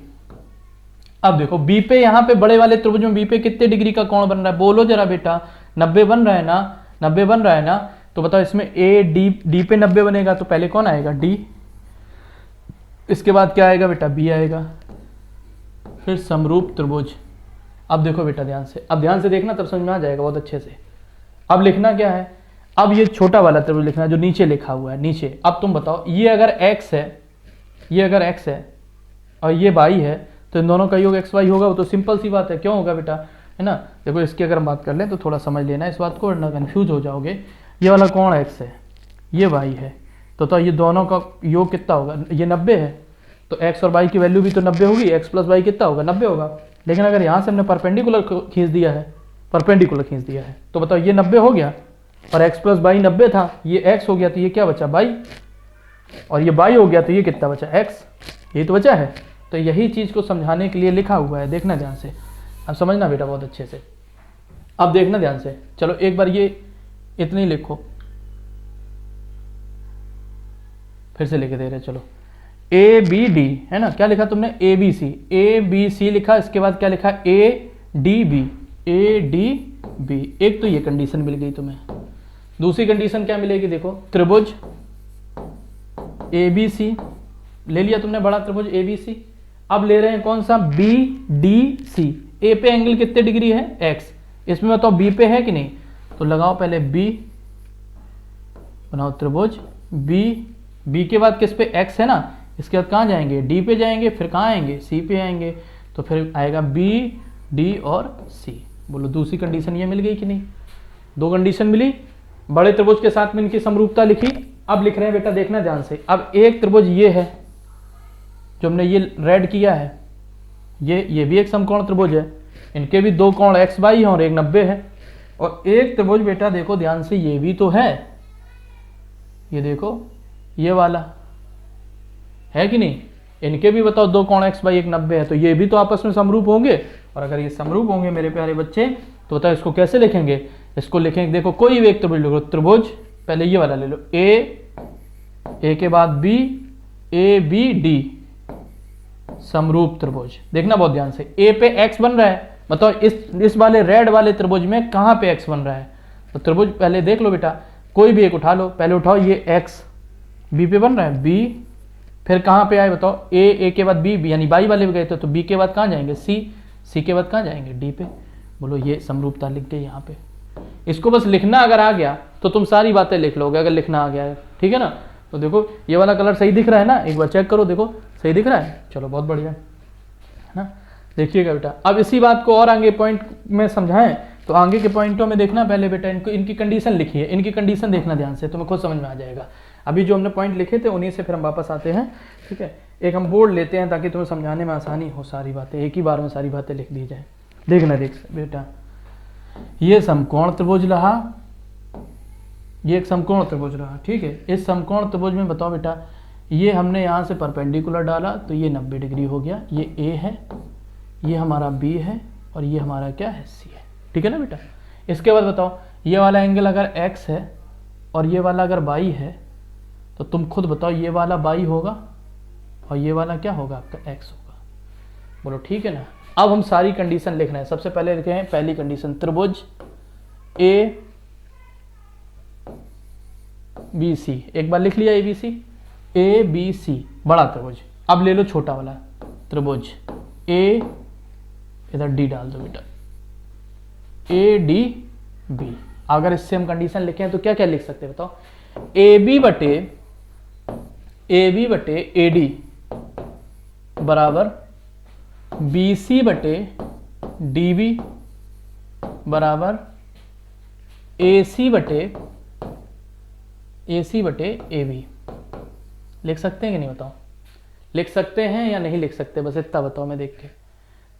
Speaker 1: अब देखो बी पे, यहाँ पे बड़े वाले त्रिभुज में बी पे कितने डिग्री का कोण बन रहा है, बोलो जरा बेटा, 90 बन रहा है ना, 90 बन रहा है ना। तो बताओ इसमें ए डी पे 90 बनेगा तो पहले कौन आएगा, डी, इसके बाद क्या आएगा बेटा, बी आएगा, फिर समरूप त्रिभुज। अब देखो बेटा ध्यान से, अब ध्यान से देखना, तब समझ में आ जाएगा बहुत अच्छे से। अब लिखना क्या है, अब ये छोटा वाला त्रिभुज लिखना जो नीचे लिखा हुआ है, नीचे। अब तुम बताओ, ये अगर x है, ये अगर x है और ये y है, तो इन दोनों का योग एक्स वाई होगा। वो तो सिंपल सी बात है, क्यों होगा बेटा, है ना। देखो इसकी अगर हम बात कर लें तो थोड़ा समझ लेना इस बात को, वरना कंफ्यूज हो जाओगे। ये वाला कौन x है, ये y है, तो ये दोनों का योग कितना होगा, ये 90 है, तो x और y की वैल्यू भी तो 90 होगी, x प्लस वाई कितना होगा, 90 होगा। लेकिन अगर यहाँ से हमने परपेंडिकुलर खींच दिया है, परपेंडिकुलर खींच दिया है, तो बताओ ये 90 हो गया, और x प्लस वाई 90 था, ये x हो गया, तो ये क्या बचा y, और ये y हो गया, तो ये कितना बचा x, यही तो बचा है। तो यही चीज़ को समझाने के लिए लिखा हुआ है, देखना ध्यान से, अब समझना बेटा बहुत अच्छे से। अब देखना ध्यान से, चलो एक बार ये इतनी लिखो, फिर से लिखे दे रहे, चलो ए बी डी, है ना, क्या लिखा तुमने, ए बी सी लिखा, इसके बाद क्या लिखा, ए डी बी, एक तो ये कंडीशन मिल गई तुम्हें, दूसरी कंडीशन क्या मिलेगी, देखो त्रिभुज ABC ले लिया तुमने, बड़ा त्रिभुज ABC। अब ले रहे हैं कौन सा, BDC। ए पे एंगल कितने डिग्री है, x। इसमें बताओ बी पे है कि नहीं, तो लगाओ पहले बी, बनाओ त्रिभुज बी के बाद किस पे, x है ना, इसके बाद कहाँ जाएंगे, डी पे जाएंगे, फिर कहाँ आएंगे, सी पे आएंगे, तो फिर आएगा बी, डी और सी। बोलो दूसरी कंडीशन ये मिल गई कि नहीं, दो कंडीशन मिली। बड़े त्रिभुज के साथ में इनकी समरूपता लिखी। अब लिख रहे हैं बेटा, देखना ध्यान से। अब एक त्रिभुज ये है जो हमने ये रेड किया है, ये भी एक समकोण त्रिभुज है, इनके भी दो कोण x y हैं और एक 90 है। और एक त्रिभुज बेटा देखो ध्यान से, ये भी तो है, ये देखो ये वाला है कि नहीं, इनके भी बताओ दो कोण x y एक 90 है, तो ये भी तो आपस में समरूप होंगे। और अगर ये समरूप होंगे मेरे प्यारे बच्चे, तो बताओ इसको कैसे लिखेंगे, इसको लिखेंगे देखो कोई भी एक त्रिभुज लिखो, त्रिभुज पहले ये वाला ले लो, ए के बाद बी, ए बी डी, समरूप त्रिभुज। देखना बहुत ध्यान से, ए पे x बन रहा है, बताओ इस वाले रेड वाले त्रिभुज में कहां पे x बन रहा है, तो त्रिभुज पहले देख लो बेटा, कोई भी एक उठा लो, पहले उठाओ ये x, बी पे बन रहा है बी, फिर कहां पे आए बताओ, ए के बाद बी, यानी बाई वाले भी गए थे, तो बी के बाद कहां जाएंगे, सी के बाद कहां जाएंगे, डी पे। बोलो ये समरूपता लिख गए यहाँ पे। इसको बस लिखना अगर आ गया तो तुम सारी बातें लिख लोगे, अगर लिखना आ गया है, ठीक है ना। तो देखो ये वाला कलर सही दिख रहा है ना, एक बार चेक करो, देखो सही दिख रहा है, चलो बहुत बढ़िया है ना। देखिएगा बेटा, अब इसी बात को और आगे पॉइंट में समझाएं, तो आगे के पॉइंटों में देखना पहले बेटा, इनको इनकी कंडीशन लिखिए, इनकी कंडीशन देखना ध्यान से, तुम्हें खुद समझ में आ जाएगा। अभी जो हमने पॉइंट लिखे थे उन्हीं से फिर हम वापस आते हैं, ठीक है। एक हम बोर्ड लेते हैं ताकि तुम्हें समझाने में आसानी हो, सारी बातें एक ही बार में सारी बातें लिख दी जाए। देखना देख बेटा, ये समकोण त्रिभुज रहा, ये एक समकोण त्रिभुज रहा, ठीक है। इस समकोण त्रिभुज में बताओ बेटा, ये हमने यहाँ से परपेंडिकुलर डाला तो ये 90 डिग्री हो गया, ये A है, ये हमारा B है और ये हमारा क्या है, C है, ठीक है ना बेटा। इसके बाद बताओ, ये वाला एंगल अगर x है और ये वाला अगर y है, तो तुम खुद बताओ ये वाला y होगा और ये वाला क्या होगा, आपका x होगा। बोलो ठीक है ना। अब हम सारी कंडीशन लिख रहे हैं। सबसे पहले लिखे हैं पहली कंडीशन, त्रिभुज ABC, एक बार लिख लिया ABC, ABC बड़ा त्रिभुज। अब ले लो छोटा वाला त्रिभुज A, इधर D डाल दो बेटा, ADB। अगर इससे हम कंडीशन लिखें तो क्या क्या लिख सकते हैं बताओ, AB बटे AD बराबर BC बटे DB बराबर AC बटे AB। लिख सकते हैं कि नहीं बताओ, लिख सकते हैं या नहीं लिख सकते, बस इतना बताओ, मैं देख के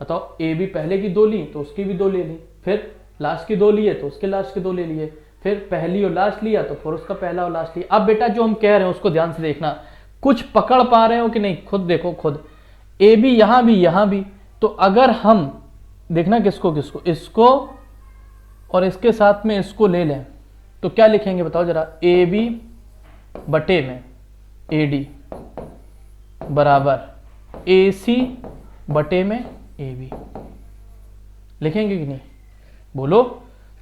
Speaker 1: बताओ। AB पहले की दो ली तो उसकी भी दो ले ली, फिर लास्ट की दो लिए तो उसके लास्ट के दो ले लिए, फिर पहली और लास्ट लिया तो फिर उसका पहला और लास्ट लिया। अब बेटा जो हम कह रहे हैं उसको ध्यान से देखना, कुछ पकड़ पा रहे हो कि नहीं, खुद देखो खुद। AB यहां भी, तो अगर हम देखना किसको इसको और इसके साथ में इसको ले लें तो क्या लिखेंगे बताओ जरा, AB बटे में AD बराबर AC बटे में AB, लिखेंगे कि नहीं बोलो।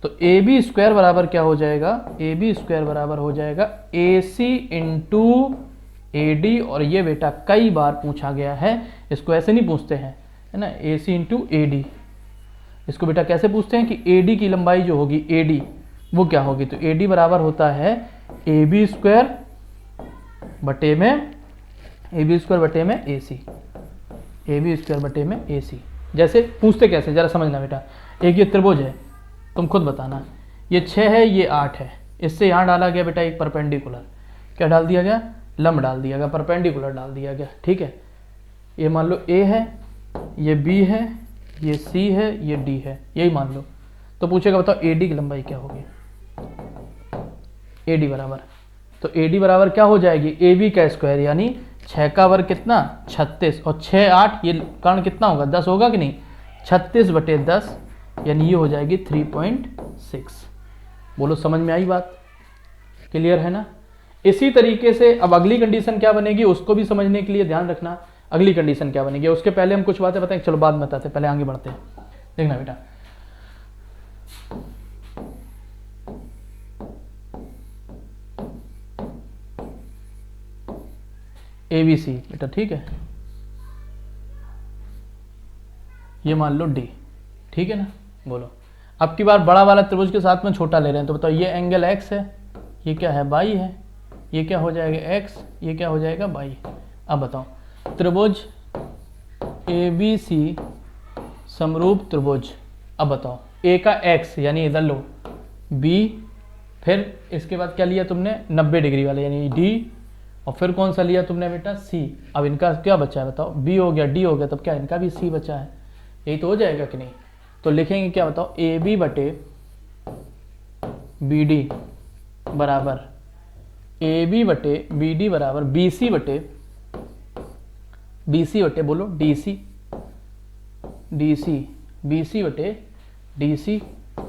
Speaker 1: तो AB स्क्वायर बराबर क्या हो जाएगा, AB स्क्वायर बराबर हो जाएगा AC इंटू AD। और ये बेटा कई बार पूछा गया है, इसको ऐसे नहीं पूछते हैं, है ना, AC इंटू AD। इसको बेटा कैसे पूछते हैं कि AD की लंबाई जो होगी AD वो क्या होगी, तो AD बराबर होता है AB स्क्वायर बटे में AC, AB स्क्वायर बटे में AC। जैसे पूछते कैसे जरा समझना बेटा, एक ये त्रिभुज है, तुम खुद बताना, ये 6 है ये 8 है, इससे यहाँ डाला गया बेटा एक परपेंडिकुलर, क्या डाल दिया गया, लंब डाल दिया गया, परपेंडिकुलर डाल दिया गया, ठीक है। ये मान लो A है, ये B है, ये C है, ये D है, यही मान लो। तो पूछेगा बताओ AD की लंबाई क्या होगी, AD बराबर, तो AD बराबर क्या हो जाएगी, AB का स्क्वायर यानी 6 का वर्ग कितना 36, और 6 8 ये कर्ण कितना होगा 10 होगा कि नहीं, 36 बटे 10 यानी ये हो जाएगी 3.6। बोलो समझ में आई बात, क्लियर है ना। इसी तरीके से अब अगली कंडीशन क्या बनेगी उसको भी समझने के लिए ध्यान रखना, अगली कंडीशन क्या बनेगी। उसके पहले हम कुछ बातें बताएं, चलो बाद में बताते हैं, पहले आगे बढ़ते हैं। देखना बेटा, ABC बेटा, ठीक है, ये मान लो D, ठीक है ना। बोलो, अब की बार बड़ा वाला त्रिभुज के साथ में छोटा ले रहे हैं, तो बताओ ये एंगल x है, ये क्या है y है, ये क्या हो जाएगा x, ये क्या हो जाएगा y। अब बताओ त्रिभुज ABC समरूप त्रिभुज, अब बताओ A का x यानी इधर लो B, फिर इसके बाद क्या लिया तुमने 90 डिग्री वाला यानी D, और फिर कौन सा लिया तुमने बेटा C। अब इनका क्या बचा है बताओ, B हो गया D हो गया, तब क्या इनका भी C बचा है, यही तो हो जाएगा कि नहीं। तो लिखेंगे क्या बताओ, AB बटे BD बराबर AB बटे BD बराबर BC बटे बोलो DC, BC बटे DC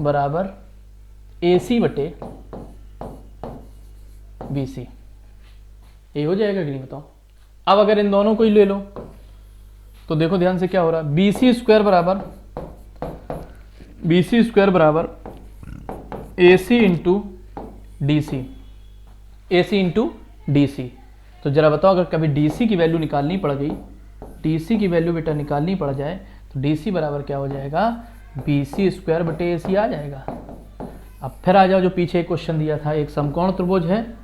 Speaker 1: बराबर AC बटे BC, ये हो जाएगा कि नहीं बताओ। अब अगर इन दोनों को ही ले लो तो देखो ध्यान से क्या हो रहा है, BC स्क्वायर बराबर AC इंटू DC। तो जरा बताओ अगर कभी DC की वैल्यू निकालनी पड़ गई, DC की वैल्यू बेटा निकालनी पड़ जाए, तो DC बराबर क्या हो जाएगा, BC स्क्वायर बटे AC आ जाएगा। अब फिर आ जाओ जो पीछे एक क्वेश्चन दिया था, एक समकोण त्रिभुज है,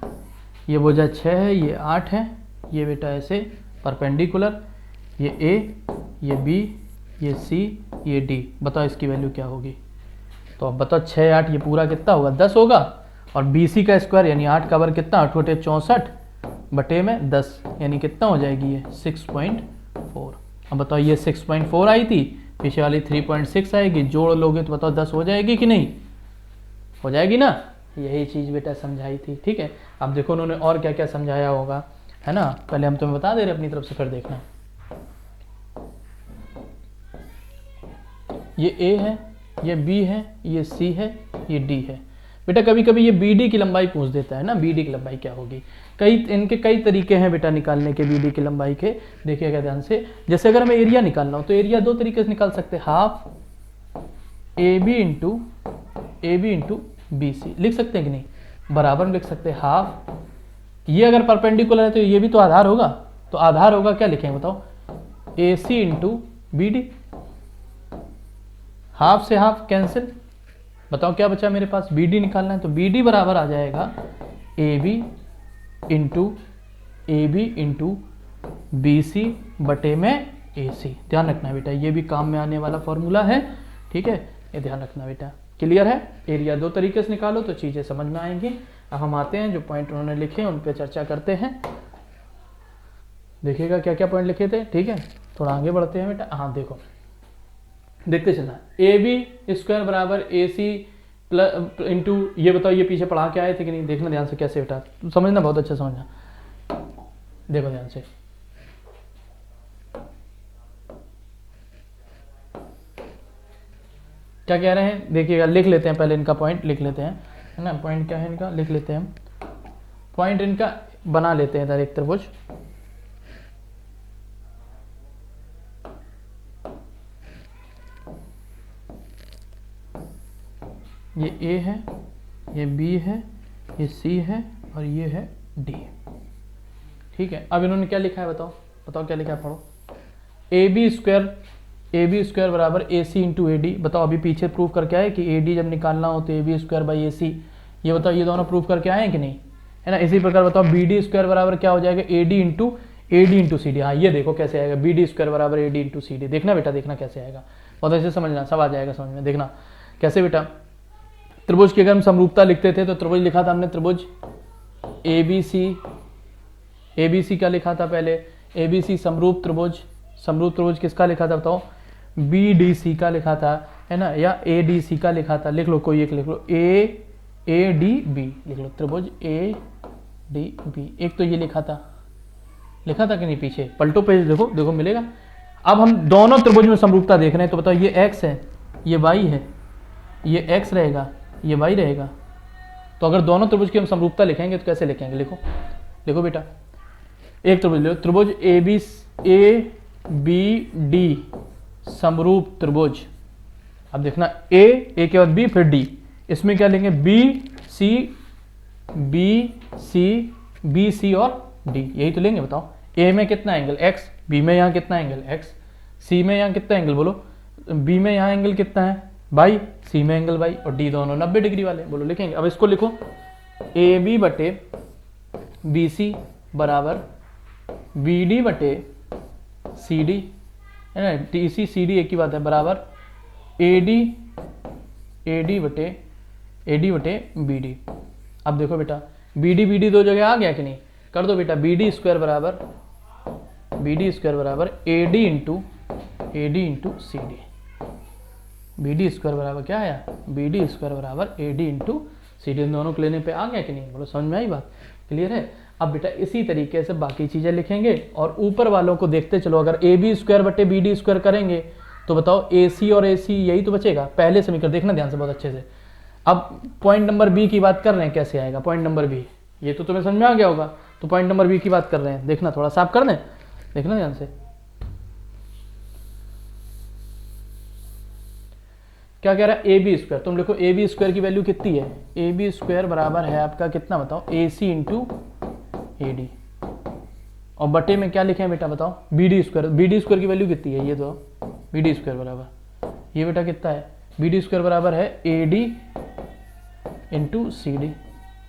Speaker 1: ये भुजा 6 है, ये 8 है, ये बेटा ऐसे परपेंडिकुलर, ये A, ये B, ये C, ये D, बताओ इसकी वैल्यू क्या होगी। तो अब बताओ 6 8 ये पूरा कितना होगा, 10 होगा, और BC का स्क्वायर यानी 8 का वर्ग कितना, 8 बटे 64 बटे में 10 यानी कितना हो जाएगी ये 6.4। अब बताओ ये 6.4 आई थी, पीछे वाली 3.6 आएगी, जोड़ लोगे तो बताओ 10 हो जाएगी कि नहीं, हो जाएगी ना। यही चीज़ बेटा समझाई थी, ठीक है। अब देखो उन्होंने और क्या क्या समझाया होगा, है ना, पहले हम तुम्हें बता दे रहे अपनी तरफ से, फिर देखना। ये A है, ये B है, ये C है, ये D है। बेटा कभी कभी ये BD की लंबाई पूछ देता है ना, BD की लंबाई क्या होगी। इनके कई तरीके हैं बेटा निकालने के BD की लंबाई के, देखिएगा ध्यान से। जैसे अगर हमें एरिया निकालना हो तो एरिया दो तरीके से निकाल सकते हैं, हाफ AB इंटू BC लिख सकते हैं कि नहीं, बराबर लिख सकते हैं हाफ, ये अगर परपेंडिकुलर है तो ये भी तो आधार होगा, तो आधार होगा क्या लिखेंगे बताओ, AC इंटू BD, हाफ से हाफ कैंसिल, बताओ क्या बचा मेरे पास, BD निकालना है, तो BD बराबर आ जाएगा AB इंटू BC बटे में AC। ध्यान रखना बेटा, ये भी काम में आने वाला फॉर्मूला है, ठीक है, ये ध्यान रखना बेटा। क्लियर है, एरिया दो तरीके से निकालो तो चीज़ें समझ में आएंगी। अब हम आते हैं जो पॉइंट उन्होंने लिखे हैं उन पे चर्चा करते हैं। देखिएगा क्या क्या पॉइंट लिखे थे, ठीक है, थोड़ा आगे बढ़ते हैं बेटा। हाँ देखो, देखते चलना, AB स्क्वायर बराबर AC प्लस इंटू, ये बताओ ये पीछे पढ़ा के आए थे कि नहीं, देखना ध्यान से कैसे बेटा, समझना बहुत अच्छा समझना, देखो ध्यान से। क्या कह रहे हैं देखिएगा, लिख लेते हैं पहले इनका पॉइंट लिख लेते हैं, है ना, पॉइंट क्या है इनका लिख लेते हैं हम, पॉइंट इनका बना लेते हैं इधर एक त्रिभुज, ये A है, ये B है, ये C है और ये है D, ठीक है। अब इन्होंने क्या लिखा है बताओ, बताओ क्या लिखा है, पढ़ो। AB स्क्वायर बराबर AC इंटू AD, बताओ अभी पीछे प्रूफ करके आए कि AD जब निकालना हो तो AB स्क्वायर बाई AC, ये बताओ ये दोनों प्रूफ करके आए हैं कि नहीं, है ना। इसी प्रकार बताओ BD स्क्वायर बराबर क्या हो जाएगा, AD इंटू CD, हाँ ये देखो कैसे आएगा, BD स्क्वायर बराबर AD इंटू CD, देखना बेटा, देखना कैसे आएगा, बहुत अच्छे समझना, सब आ जाएगा समझ में, देखना कैसे बेटा। त्रिभुज की अगर हम समरूपता लिखते थे तो त्रिभुज लिखा था हमने, त्रिभुज ABC क्या लिखा था पहले, ABC समरूप त्रिभुज किसका लिखा था बताओ, BDC का लिखा था, है ना, या ADC का लिखा था, लिख लो कोई एक लिख लो, ADB लिख लो, त्रिभुज ADB, एक तो ये लिखा था कि नहीं, पीछे पलटो पेज देखो, देखो मिलेगा। अब हम दोनों त्रिभुज में समरूपता देख रहे हैं, तो बताओ ये X है, ये Y है, ये X रहेगा, ये Y रहेगा। तो अगर दोनों त्रिभुज की हम समरूपता लिखेंगे तो कैसे लिखेंगे, लिखो देखो बेटा, एक त्रिभुज लो, त्रिभुज ABD समरूप त्रिभुज। अब देखना A के बाद B फिर D, इसमें क्या लेंगे, BC और D, यही तो लेंगे बताओ, ए में कितना एंगल x, बी में यहाँ कितना एंगल x, सी में यहाँ कितना एंगल बोलो, बी में यहाँ एंगल कितना है बाई, सी में एंगल बाई, और डी दोनों 90 डिग्री वाले, बोलो लिखेंगे। अब इसको लिखो ए बी बटे बी सी बराबर बी डी बटे सी डी, है ना, टी सी सी डी एक ही बात है, बराबर ए डी बटे बी डी। अब देखो बेटा बी डी दो जगह आ गया कि नहीं, कर दो बेटा, बी डी स्क्वायर बराबर A D into C D, B D square बराबर क्या आया, बी डी स्क्वायर बराबर A D into C D, इन दोनों को लेने पे आ गया कि नहीं, बोलो समझ में आई बात, क्लियर है। अब बेटा इसी तरीके से बाकी चीजें लिखेंगे और ऊपर वालों को देखते चलो, अगर ए बी स्क्वायर बटे बी डी स्क्वायर करेंगे तो बताओ ए सी और ए सी यही तो बचेगा, पहले समीकरण देखना ध्यान से बहुत अच्छे से। अब पॉइंट नंबर बी की बात कर रहे हैं, कैसे आएगा पॉइंट नंबर बी, ये तो तुम्हें समझ में आ गया होगा, तो पॉइंट नंबर बी की बात कर रहे हैं, देखना थोड़ा साफ कर दें, देखना ध्यान से क्या कह रहा है, ए बी स्क्वायर, तुम लिखो ए बी स्क्वायर की वैल्यू कितनी है, ए बी स्क्वायर बराबर है आपका कितना बताओ, ए सी इंटू ए डी, और बटे में क्या लिखे हैं बेटा बताओ, बी डी स्क्वायर की वैल्यू कितनी है, ये तो बी डी स्क्वायर बराबर, ये बेटा कितना है, बी डी स्क्वायर बराबर है A D into C D.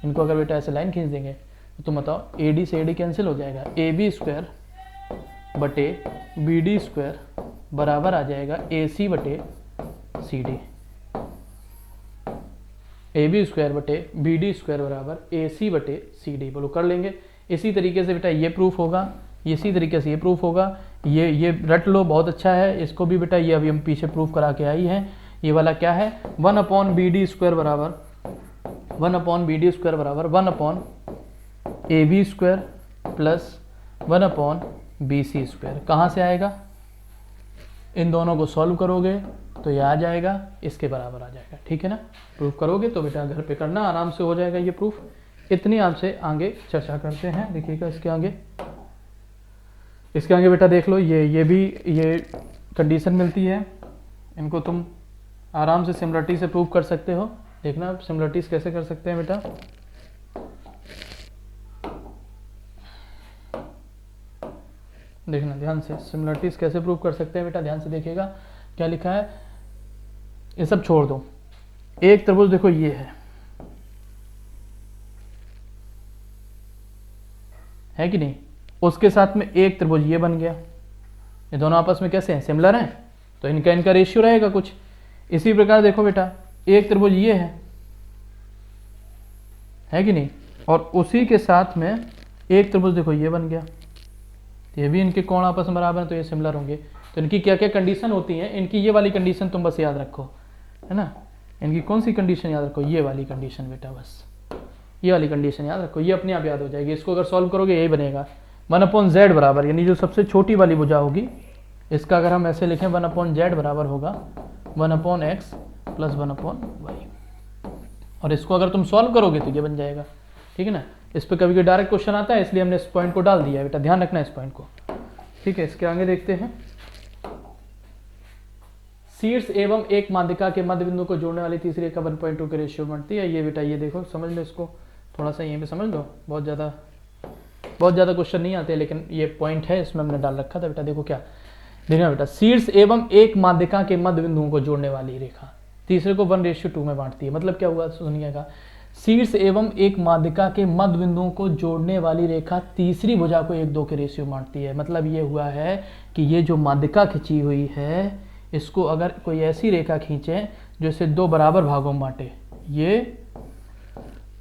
Speaker 1: इनको अगर बेटा ऐसे लाइन खींच देंगे तो तुम बताओ ए डी से ए डी कैंसिल हो जाएगा, ए बी स्क्वायर बटे बी डी स्क्वायर बराबर आ जाएगा ए सी बटे C D, A B square बटे बी डी स्क्वायर बराबर ए सी बटे सी डी, बोलो कर लेंगे। इसी तरीके से बेटा ये प्रूफ होगा, इसी तरीके से ये प्रूफ होगा, ये रट लो बहुत अच्छा है, इसको भी बेटा ये अभी हम पीछे प्रूफ करा के आई हैं। ये वाला क्या है, 1/BD स्क्वायर बराबर 1/BD स्क्वायर बराबर 1/AB square plus 1/BC square, कहाँ से आएगा, इन दोनों को सॉल्व करोगे तो ये आ जाएगा, इसके बराबर आ जाएगा, ठीक है ना। प्रूफ करोगे तो बेटा घर पे करना, आराम से हो जाएगा ये प्रूफ। इतनी आपसे आगे चर्चा करते हैं, देखिएगा इसके आगे बेटा देख लो, ये कंडीशन मिलती है, इनको तुम आराम से सिमिलरिटी से प्रूव कर सकते हो। देखना सिमिलरिटीज कैसे कर सकते हैं बेटा, देखना ध्यान से, सिमिलरिटीज कैसे प्रूव कर सकते हैं बेटा, ध्यान से देखिएगा क्या लिखा है। ये सब छोड़ दो, एक त्रिभुज देखो ये है कि नहीं, उसके साथ में एक त्रिभुज ये बन गया, ये दोनों आपस में कैसे हैं, सिमिलर हैं, तो इनका रेशियो रहेगा कुछ। इसी प्रकार देखो बेटा एक त्रिभुज ये है कि नहीं, और उसी के साथ में एक त्रिभुज देखो ये बन गया, ये भी इनके कोण आपस में बराबर हैं तो ये सिमिलर होंगे। तो इनकी क्या क्या कंडीशन होती हैं, इनकी ये वाली कंडीशन तुम बस याद रखो, है ना, इनकी कौन सी कंडीशन याद रखो, ये वाली कंडीशन बेटा, बस ये वाली कंडीशन याद रखो, ये अपने आप याद हो जाएगी। इसको अगर सॉल्व करोगे यही बनेगा 1/Z बराबर, यानी जो सबसे छोटी वाली भुजा होगी इसका अगर हम ऐसे लिखें 1/Z बराबर होगा 1/X प्लस 1/Y, और इसको अगर तुम सॉल्व करोगे तो ये बन जाएगा, ठीक है ना। इस पर कभी डायरेक्ट क्वेश्चन आता है इसलिए हमने इस पॉइंट को डाल दिया है बेटा, ध्यान रखना इस पॉइंट को, ठीक है। इसके आगे देखते हैं, शीर्ष एवं एक माध्यिका के मध्य बिंदु को जोड़ने वाली तीसरी रेखा 1.2 के रेशियो बनती है। ये बेटा ये देखो समझ लो, इसको थोड़ा सा यहीं पे समझ लो, बहुत ज़्यादा क्वेश्चन नहीं आते, लेकिन ये पॉइंट है इसमें हमने डाल रखा था बेटा। देखो क्या देखना बेटा, शीर्ष एवं एक माध्यिका के मध्य बिंदुओं को जोड़ने वाली रेखा तीसरे को 1:2 में बांटती है। मतलब क्या हुआ सुनिएगा, शीर्ष एवं एक माध्यिका के मध्य बिंदुओं को जोड़ने वाली रेखा तीसरी भुजा को 1:2 के रेशियो बांटती है। मतलब ये हुआ है कि ये जो माध्यिका खींची हुई है, इसको अगर कोई ऐसी रेखा खींचे जो इसे 2 बराबर भागों में बांटे, ये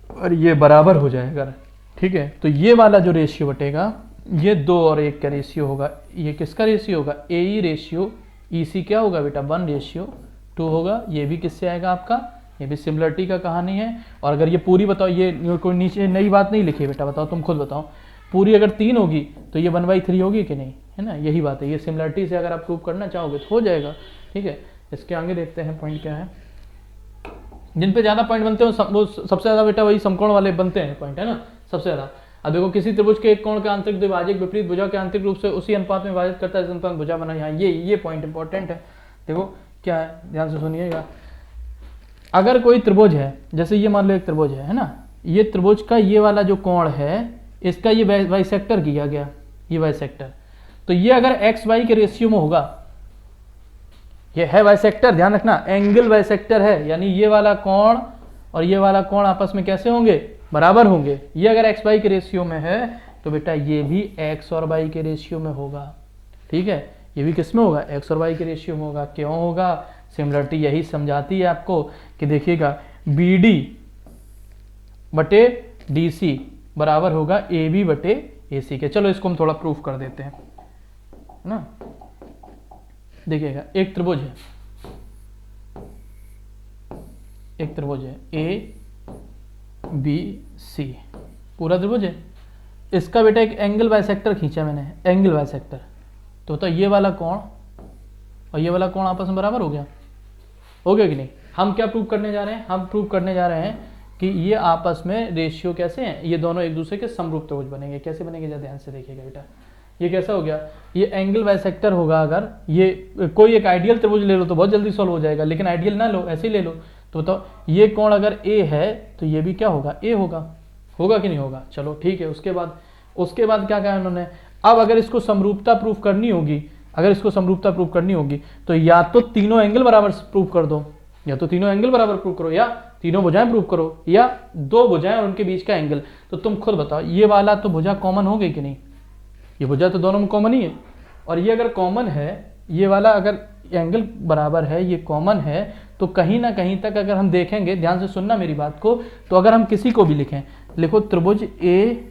Speaker 1: और ये बराबर हो जाएगा, ठीक है। तो ये वाला जो रेशियो बटेगा ये 2 और 1 का रेशियो होगा। ये किसका रेशियो होगा, ए रेशियो EC क्या होगा बेटा 1:2 होगा। ये भी किससे आएगा आपका, ये भी सिमिलरिटी का कहानी है। और अगर ये पूरी बताओ, ये कोई नीचे नई बात नहीं लिखी बेटा, बताओ तुम खुद बताओ, पूरी अगर 3 होगी तो ये 1/3 होगी कि नहीं, है ना, यही बात है। ये सिमिलरिटी से अगर आप प्रूव करना चाहोगे तो हो जाएगा, ठीक है। इसके आगे देखते हैं पॉइंट क्या है, जिन पे ज़्यादा पॉइंट बनते हैं वो सबसे ज़्यादा बेटा वही समकोण वाले बनते हैं पॉइंट, है ना, सबसे ज़्यादा। अब देखो किसी त्रिभुज के एक कोण के आंतरिक द्विभाजक विपरीत भुजा के आंतरिक रूप से उसी अनुपात में विभाजित करता है, अनुपात भुजा बना। यहाँ ये पॉइंट इंपॉर्टेंट है। देखो क्या है, ध्यान से सुनिएगा। अगर कोई त्रिभुज है, जैसे ये मान लो एक त्रिभुज है ना, ये त्रिभुज का ये वाला जो कोण है इसका ये बाइसेक्टर किया गया, ये बाइसेक्टर। तो ये अगर एक्स वाई के रेशियो में होगा, ये है बाइसेक्टर, ध्यान रखना एंगल बाइसेक्टर है, यानी ये वाला कोण और ये वाला कोण आपस में कैसे होंगे, बराबर होंगे। ये अगर एक्स वाई के रेशियो में है तो बेटा ये भी एक्स और वाई के रेशियो में होगा, ठीक है। ये भी किस में होगा, एक्स और वाई के रेशियो में होगा। क्यों होगा, सिमिलरिटी यही समझाती है आपको कि देखिएगा बी डी बटे डी सी बराबर होगा ए बी बटे ए सी के। चलो इसको हम थोड़ा प्रूफ कर देते हैं ना। देखिएगा एक त्रिभुज है, एक त्रिभुज है ए बी सी, पूरा त्रिभुज है। इसका बेटा एक एंगल बाइसेक्टर खींचा मैंने, एंगल बाइसेक्टर, तो ये वाला कोण और ये वाला कोण आपस में बराबर हो गया, हो गया कि नहीं। हम क्या प्रूव करने जा रहे हैं, हम प्रूव करने जा रहे हैं कि ये आपस में रेशियो कैसे हैं, ये दोनों एक दूसरे के समरूप त्रिभुज बनेंगे। कैसे बनेंगे, जरा ध्यान से देखिएगा बेटा। ये कैसा हो गया, ये एंगल बाइसेक्टर होगा। अगर ये कोई एक आइडियल त्रिभुज ले लो तो बहुत जल्दी सॉल्व हो जाएगा, लेकिन आइडियल ना लो, ऐसे ही ले लो तो बताओ ये कोण अगर ए है तो ये भी क्या होगा, ए होगा, होगा कि नहीं होगा। चलो ठीक है। उसके बाद क्या कहा उन्होंने, अब अगर इसको समरूपता प्रूफ करनी होगी, अगर इसको समरूपता प्रूफ करनी होगी तो या तो तीनों एंगल बराबर प्रूफ कर दो, या तो तीनों एंगल बराबर प्रूफ करो, या तीनों भुजाएं प्रूफ करो, या दो भुजाएं और उनके बीच का एंगल। तो तुम खुद बताओ ये वाला तो भुजा कॉमन हो गई कि नहीं, ये भुजा तो दोनों में कॉमन ही है। और ये अगर कॉमन है, ये वाला अगर एंगल बराबर है, ये कॉमन है, तो कहीं ना कहीं तक अगर हम देखेंगे, ध्यान से सुनना मेरी बात को, तो अगर हम किसी को भी लिखें, लिखो त्रिभुज ए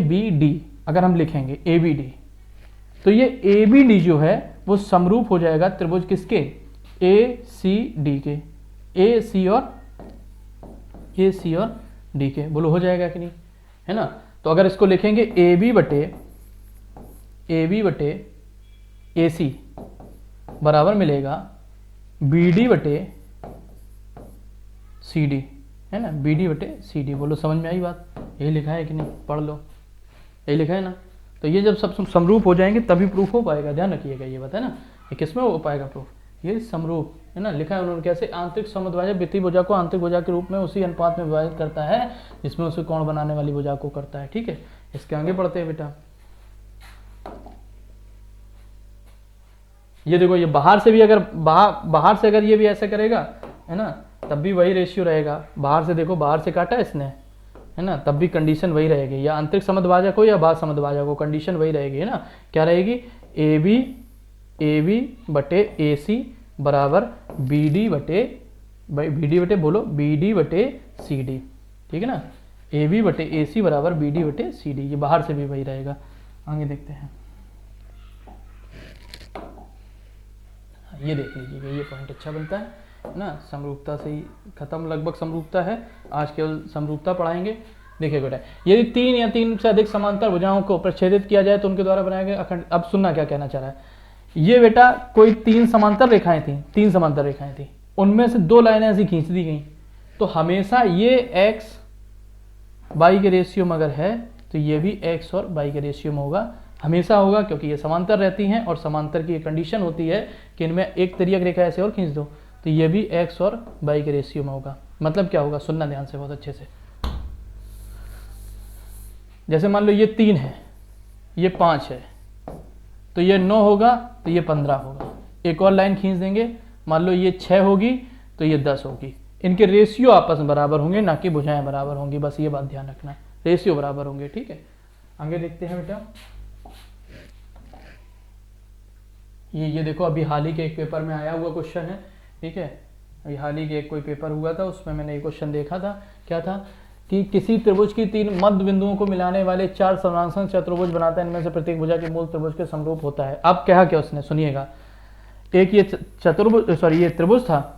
Speaker 1: बी डी, अगर हम लिखेंगे ए बी डी, तो ये ए बी डी जो है वो समरूप हो जाएगा त्रिभुज किसके, ए सी डी के, ए सी और डी के। बोलो हो जाएगा कि नहीं, है ना। तो अगर इसको लिखेंगे ए बी बटे ए सी बराबर मिलेगा बी डी बटे सी डी, है ना, बी डी बटे सी डी। बोलो समझ में आई बात, यही लिखा है कि नहीं, पढ़ लो, यही लिखा है ना। तो ये जब सब समरूप हो जाएंगे तभी प्रूफ हो पाएगा, ध्यान रखिएगा ये बात, है ना। ये किस में हो पाएगा प्रूफ, ये समरूप, है ना। लिखा है उन्होंने कैसे, आंतरिक समद्विभाजक वित्तीय भुजा को आंतरिक भुजा के रूप में उसी अनुपात में विभाजित करता है जिसमें उसे कोण बनाने वाली भुजा को करता है, ठीक है। इसके आगे बढ़ते हैं बेटा। ये देखो, ये बाहर से भी अगर बाहर से अगर ये भी ऐसा करेगा, है ना, तब भी वही रेशियो रहेगा। बाहर से देखो, बाहर से काटा इसने, है ना, तब भी कंडीशन वही रहेगी, या आंतरिक समद्विभाजक हो या बाह्य समद्विभाजक हो, कंडीशन वही रहेगी, है ना। क्या रहेगी, ए बी बटे ए सी बराबर बी डी बटे बोलो बी डी बटे सी डी, ठीक है ना। ए बी बटे ए सी बराबर बी डी बटे सी डी, ये बाहर से भी वही रहेगा। आगे देखते हैं, ये देख लीजिएगा, ये पॉइंट अच्छा बनता है ना। समरूपता से ही खत्म, लगभग समरूपता है, आज केवल समरूपता पढ़ाएंगे। देखिए बेटा, यदि तीन या तीन से अधिक समांतर भुजाओं को प्रच्छेदित किया जाए तो उनके द्वारा बनाए गए अखंड। अब सुनना क्या कहना चाह रहा है ये बेटा, कोई तीन समांतर रेखाएं थी, उनमें से दो लाइनें ऐसी खींच दी गई, तो हमेशा ये एक्स वाई के रेशियो में अगर है तो ये भी एक्स और वाई के रेशियो में होगा, हमेशा होगा, क्योंकि ये समांतर रहती हैं और समांतर की कंडीशन होती है कि इनमें एक तिर्यक रेखा ऐसे और खींच दो, तो ये भी एक्स और वाई के रेशियो में होगा। मतलब क्या होगा, सुनना ध्यान से बहुत अच्छे से। जैसे मान लो ये 3 है, ये 5 है, तो ये 9 होगा, तो ये 15 होगा। एक और लाइन खींच देंगे, मान लो ये 6 होगी तो ये 10 होगी। इनके रेशियो आपस में बराबर होंगे, ना कि भुजाएं बराबर होंगी, बस ये बात ध्यान रखना, रेशियो बराबर होंगे, ठीक है। आगे देखते हैं बेटा, ये देखो, अभी हाल ही के एक पेपर में आया हुआ क्वेश्चन है, ठीक है। अभी हाल ही के एक कोई पेपर हुआ था, उसमें मैंने ये क्वेश्चन देखा था। क्या था कि किसी त्रिभुज की 3 मध्य बिंदुओं को मिलाने वाले 4 समानांतर चतुर्भुज बनाता है, इनमें से प्रत्येक भुजा के मूल त्रिभुज के समरूप होता है। अब क्या क्या उसने, सुनिएगा, एक ये ये त्रिभुज था,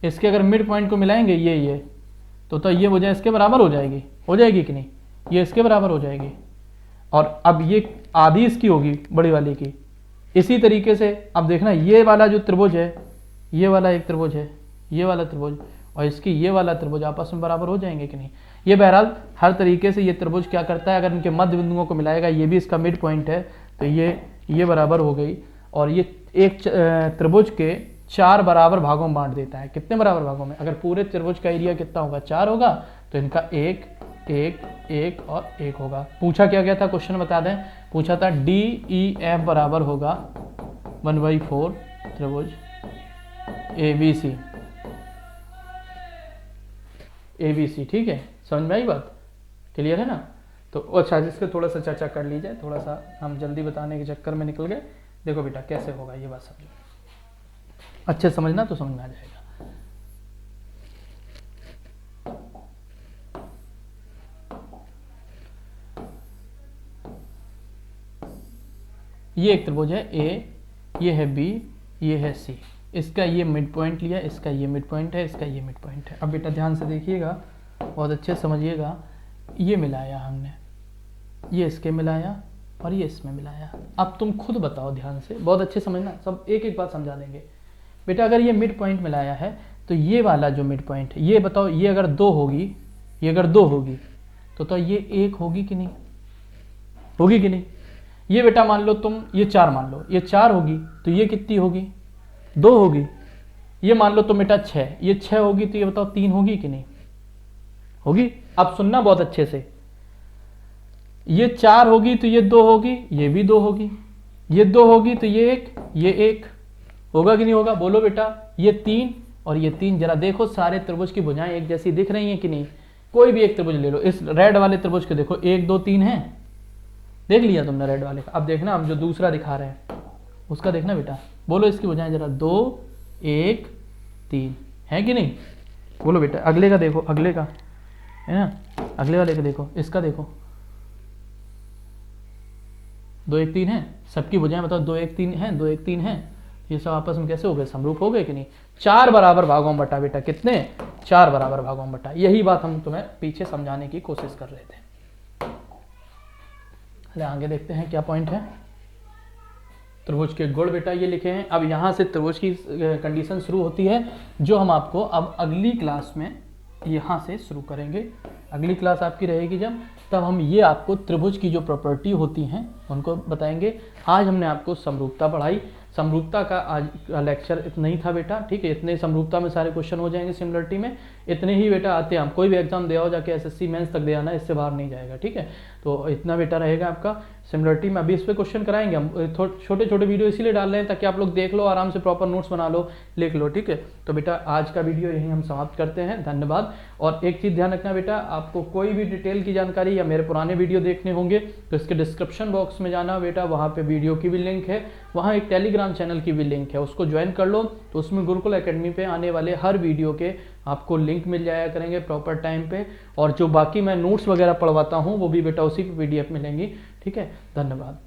Speaker 1: इसके अगर मिड पॉइंट को मिलाएंगे ये तो ये भुजा इसके बराबर हो जाएगी कि नहीं, ये इसके बराबर हो जाएगी। और अब ये आधी इसकी होगी, बड़ी वाली की। इसी तरीके से अब देखना, ये वाला जो त्रिभुज है, ये वाला एक त्रिभुज है, ये वाला त्रिभुज और इसकी ये वाला त्रिभुज आपस में बराबर हो जाएंगे कि नहीं। ये बहरहाल हर तरीके से ये त्रिभुज क्या करता है, अगर इनके मध्य बिंदुओं को मिलाएगा, ये भी इसका मिड पॉइंट है, तो ये बराबर हो गई। और ये एक त्रिभुज के 4 बराबर भागों में बांट देता है। कितने बराबर भागों में, अगर पूरे त्रिभुज का एरिया कितना होगा, 4 होगा, तो इनका 1 एक, एक और एक होगा। पूछा क्या गया था, क्वेश्चन बता दें, पूछा था DEF बराबर होगा 1/4 त्रिभुज ABC। ठीक है, समझ में आई बात, क्लियर है ना। तो अच्छा, इसके थोड़ा सा चर्चा कर लीजिए, थोड़ा सा हम जल्दी बताने के चक्कर में निकल गए। देखो बेटा कैसे होगा ये बात समझो, अच्छे समझना तो समझ में आ जाएगा। ये एक त्रिभुज है A, ये है B, ये है C, इसका ये मिड पॉइंट लिया, इसका ये मिड पॉइंट है, इसका ये मिड पॉइंट है। अब बेटा ध्यान से देखिएगा, बहुत अच्छे से समझिएगा, ये मिलाया हमने, ये इसके मिलाया और ये इसमें मिलाया। अब तुम खुद बताओ ध्यान से, बहुत अच्छे समझना, सब एक एक बात समझा देंगे बेटा। अगर ये मिड पॉइंट मिलाया है तो ये वाला जो मिड पॉइंट है, ये बताओ, ये अगर 2 होगी, ये अगर 2 होगी तो ये 1 होगी कि नहीं, होगी कि नहीं। ये बेटा मान लो तुम, ये 4 मान लो, ये 4 होगी तो ये कितनी होगी, 2 होगी। ये मान लो तुम बेटा 6, ये 6 होगी तो ये बताओ 3 होगी कि नहीं, होगी। अब सुनना बहुत अच्छे से, ये 4 होगी तो ये 2 होगी, ये भी 2 होगी, ये 2 होगी तो ये 1, ये 1 होगा कि नहीं होगा, बोलो बेटा। ये 3 और ये 3, जरा देखो सारे त्रिभुज की भुजाएं एक जैसी दिख रही हैं कि नहीं। कोई भी एक त्रिभुज ले लो, इस रेड वाले त्रिभुज को देखो, 1 2 3 है, देख लिया तुमने रेड वाले का। अब देखना, हम जो दूसरा दिखा रहे हैं उसका देखना बेटा, बोलो इसकी भुजाएं जरा, 2 1 3 है कि नहीं, बोलो बेटा। अगले का देखो, अगले का है ना, अगले वाले का देखो, इसका देखो, 2 1 3 है, सबकी भुजाएं बताओ 2 1 3 है, 2 1 3 है, ये सब आपस में कैसे हो गए, समरूप हो गए कि नहीं। 4 बराबर भागों में बटा बेटा, कितने, 4 बराबर भागों में बटा। यही बात हम तुम्हें पीछे समझाने की कोशिश कर रहे थे। चलिए आगे देखते हैं क्या पॉइंट है। त्रिभुज के गुण बेटा ये लिखे हैं। अब यहाँ से त्रिभुज की कंडीशन शुरू होती है, जो हम आपको अब अगली क्लास में यहाँ से शुरू करेंगे। अगली क्लास आपकी रहेगी जब, तब हम ये आपको त्रिभुज की जो प्रॉपर्टी होती हैं उनको बताएंगे। आज हमने आपको समरूपता पढ़ाई। समरूपता का आज का लेक्चर इतना ही था बेटा, ठीक है। इतने समरूपता में सारे क्वेश्चन हो जाएंगे सिमिलरिटी में, इतने ही बेटा आते हैं। हम कोई भी एग्जाम दे आओ जाके, SSC मेंस तक दे आना, इससे बाहर नहीं जाएगा, ठीक है। तो इतना बेटा रहेगा आपका सिमिलरिटी में। अभी इस पर क्वेश्चन कराएंगे हम, छोटे छोटे वीडियो इसीलिए डाल रहे हैं ताकि आप लोग देख लो, आराम से प्रॉपर नोट्स बना लो, लिख लो, ठीक है। तो बेटा आज का वीडियो यहीं हम समाप्त करते हैं, धन्यवाद। और एक चीज़ ध्यान रखना बेटा, आपको कोई भी डिटेल की जानकारी या मेरे पुराने वीडियो देखने होंगे तो इसके डिस्क्रिप्शन बॉक्स में जाना बेटा, वहाँ पे वीडियो की भी लिंक है, वहाँ एक टेलीग्राम चैनल की भी लिंक है, उसको ज्वाइन कर लो। तो उसमें गुरुकुल एकेडमी पे आने वाले हर वीडियो के आपको लिंक मिल जाया करेंगे प्रॉपर टाइम पे। और जो बाकी मैं नोट्स वगैरह पढ़वाता हूँ वो भी बेटा उसी पे PDF मिलेंगी, ठीक है। धन्यवाद।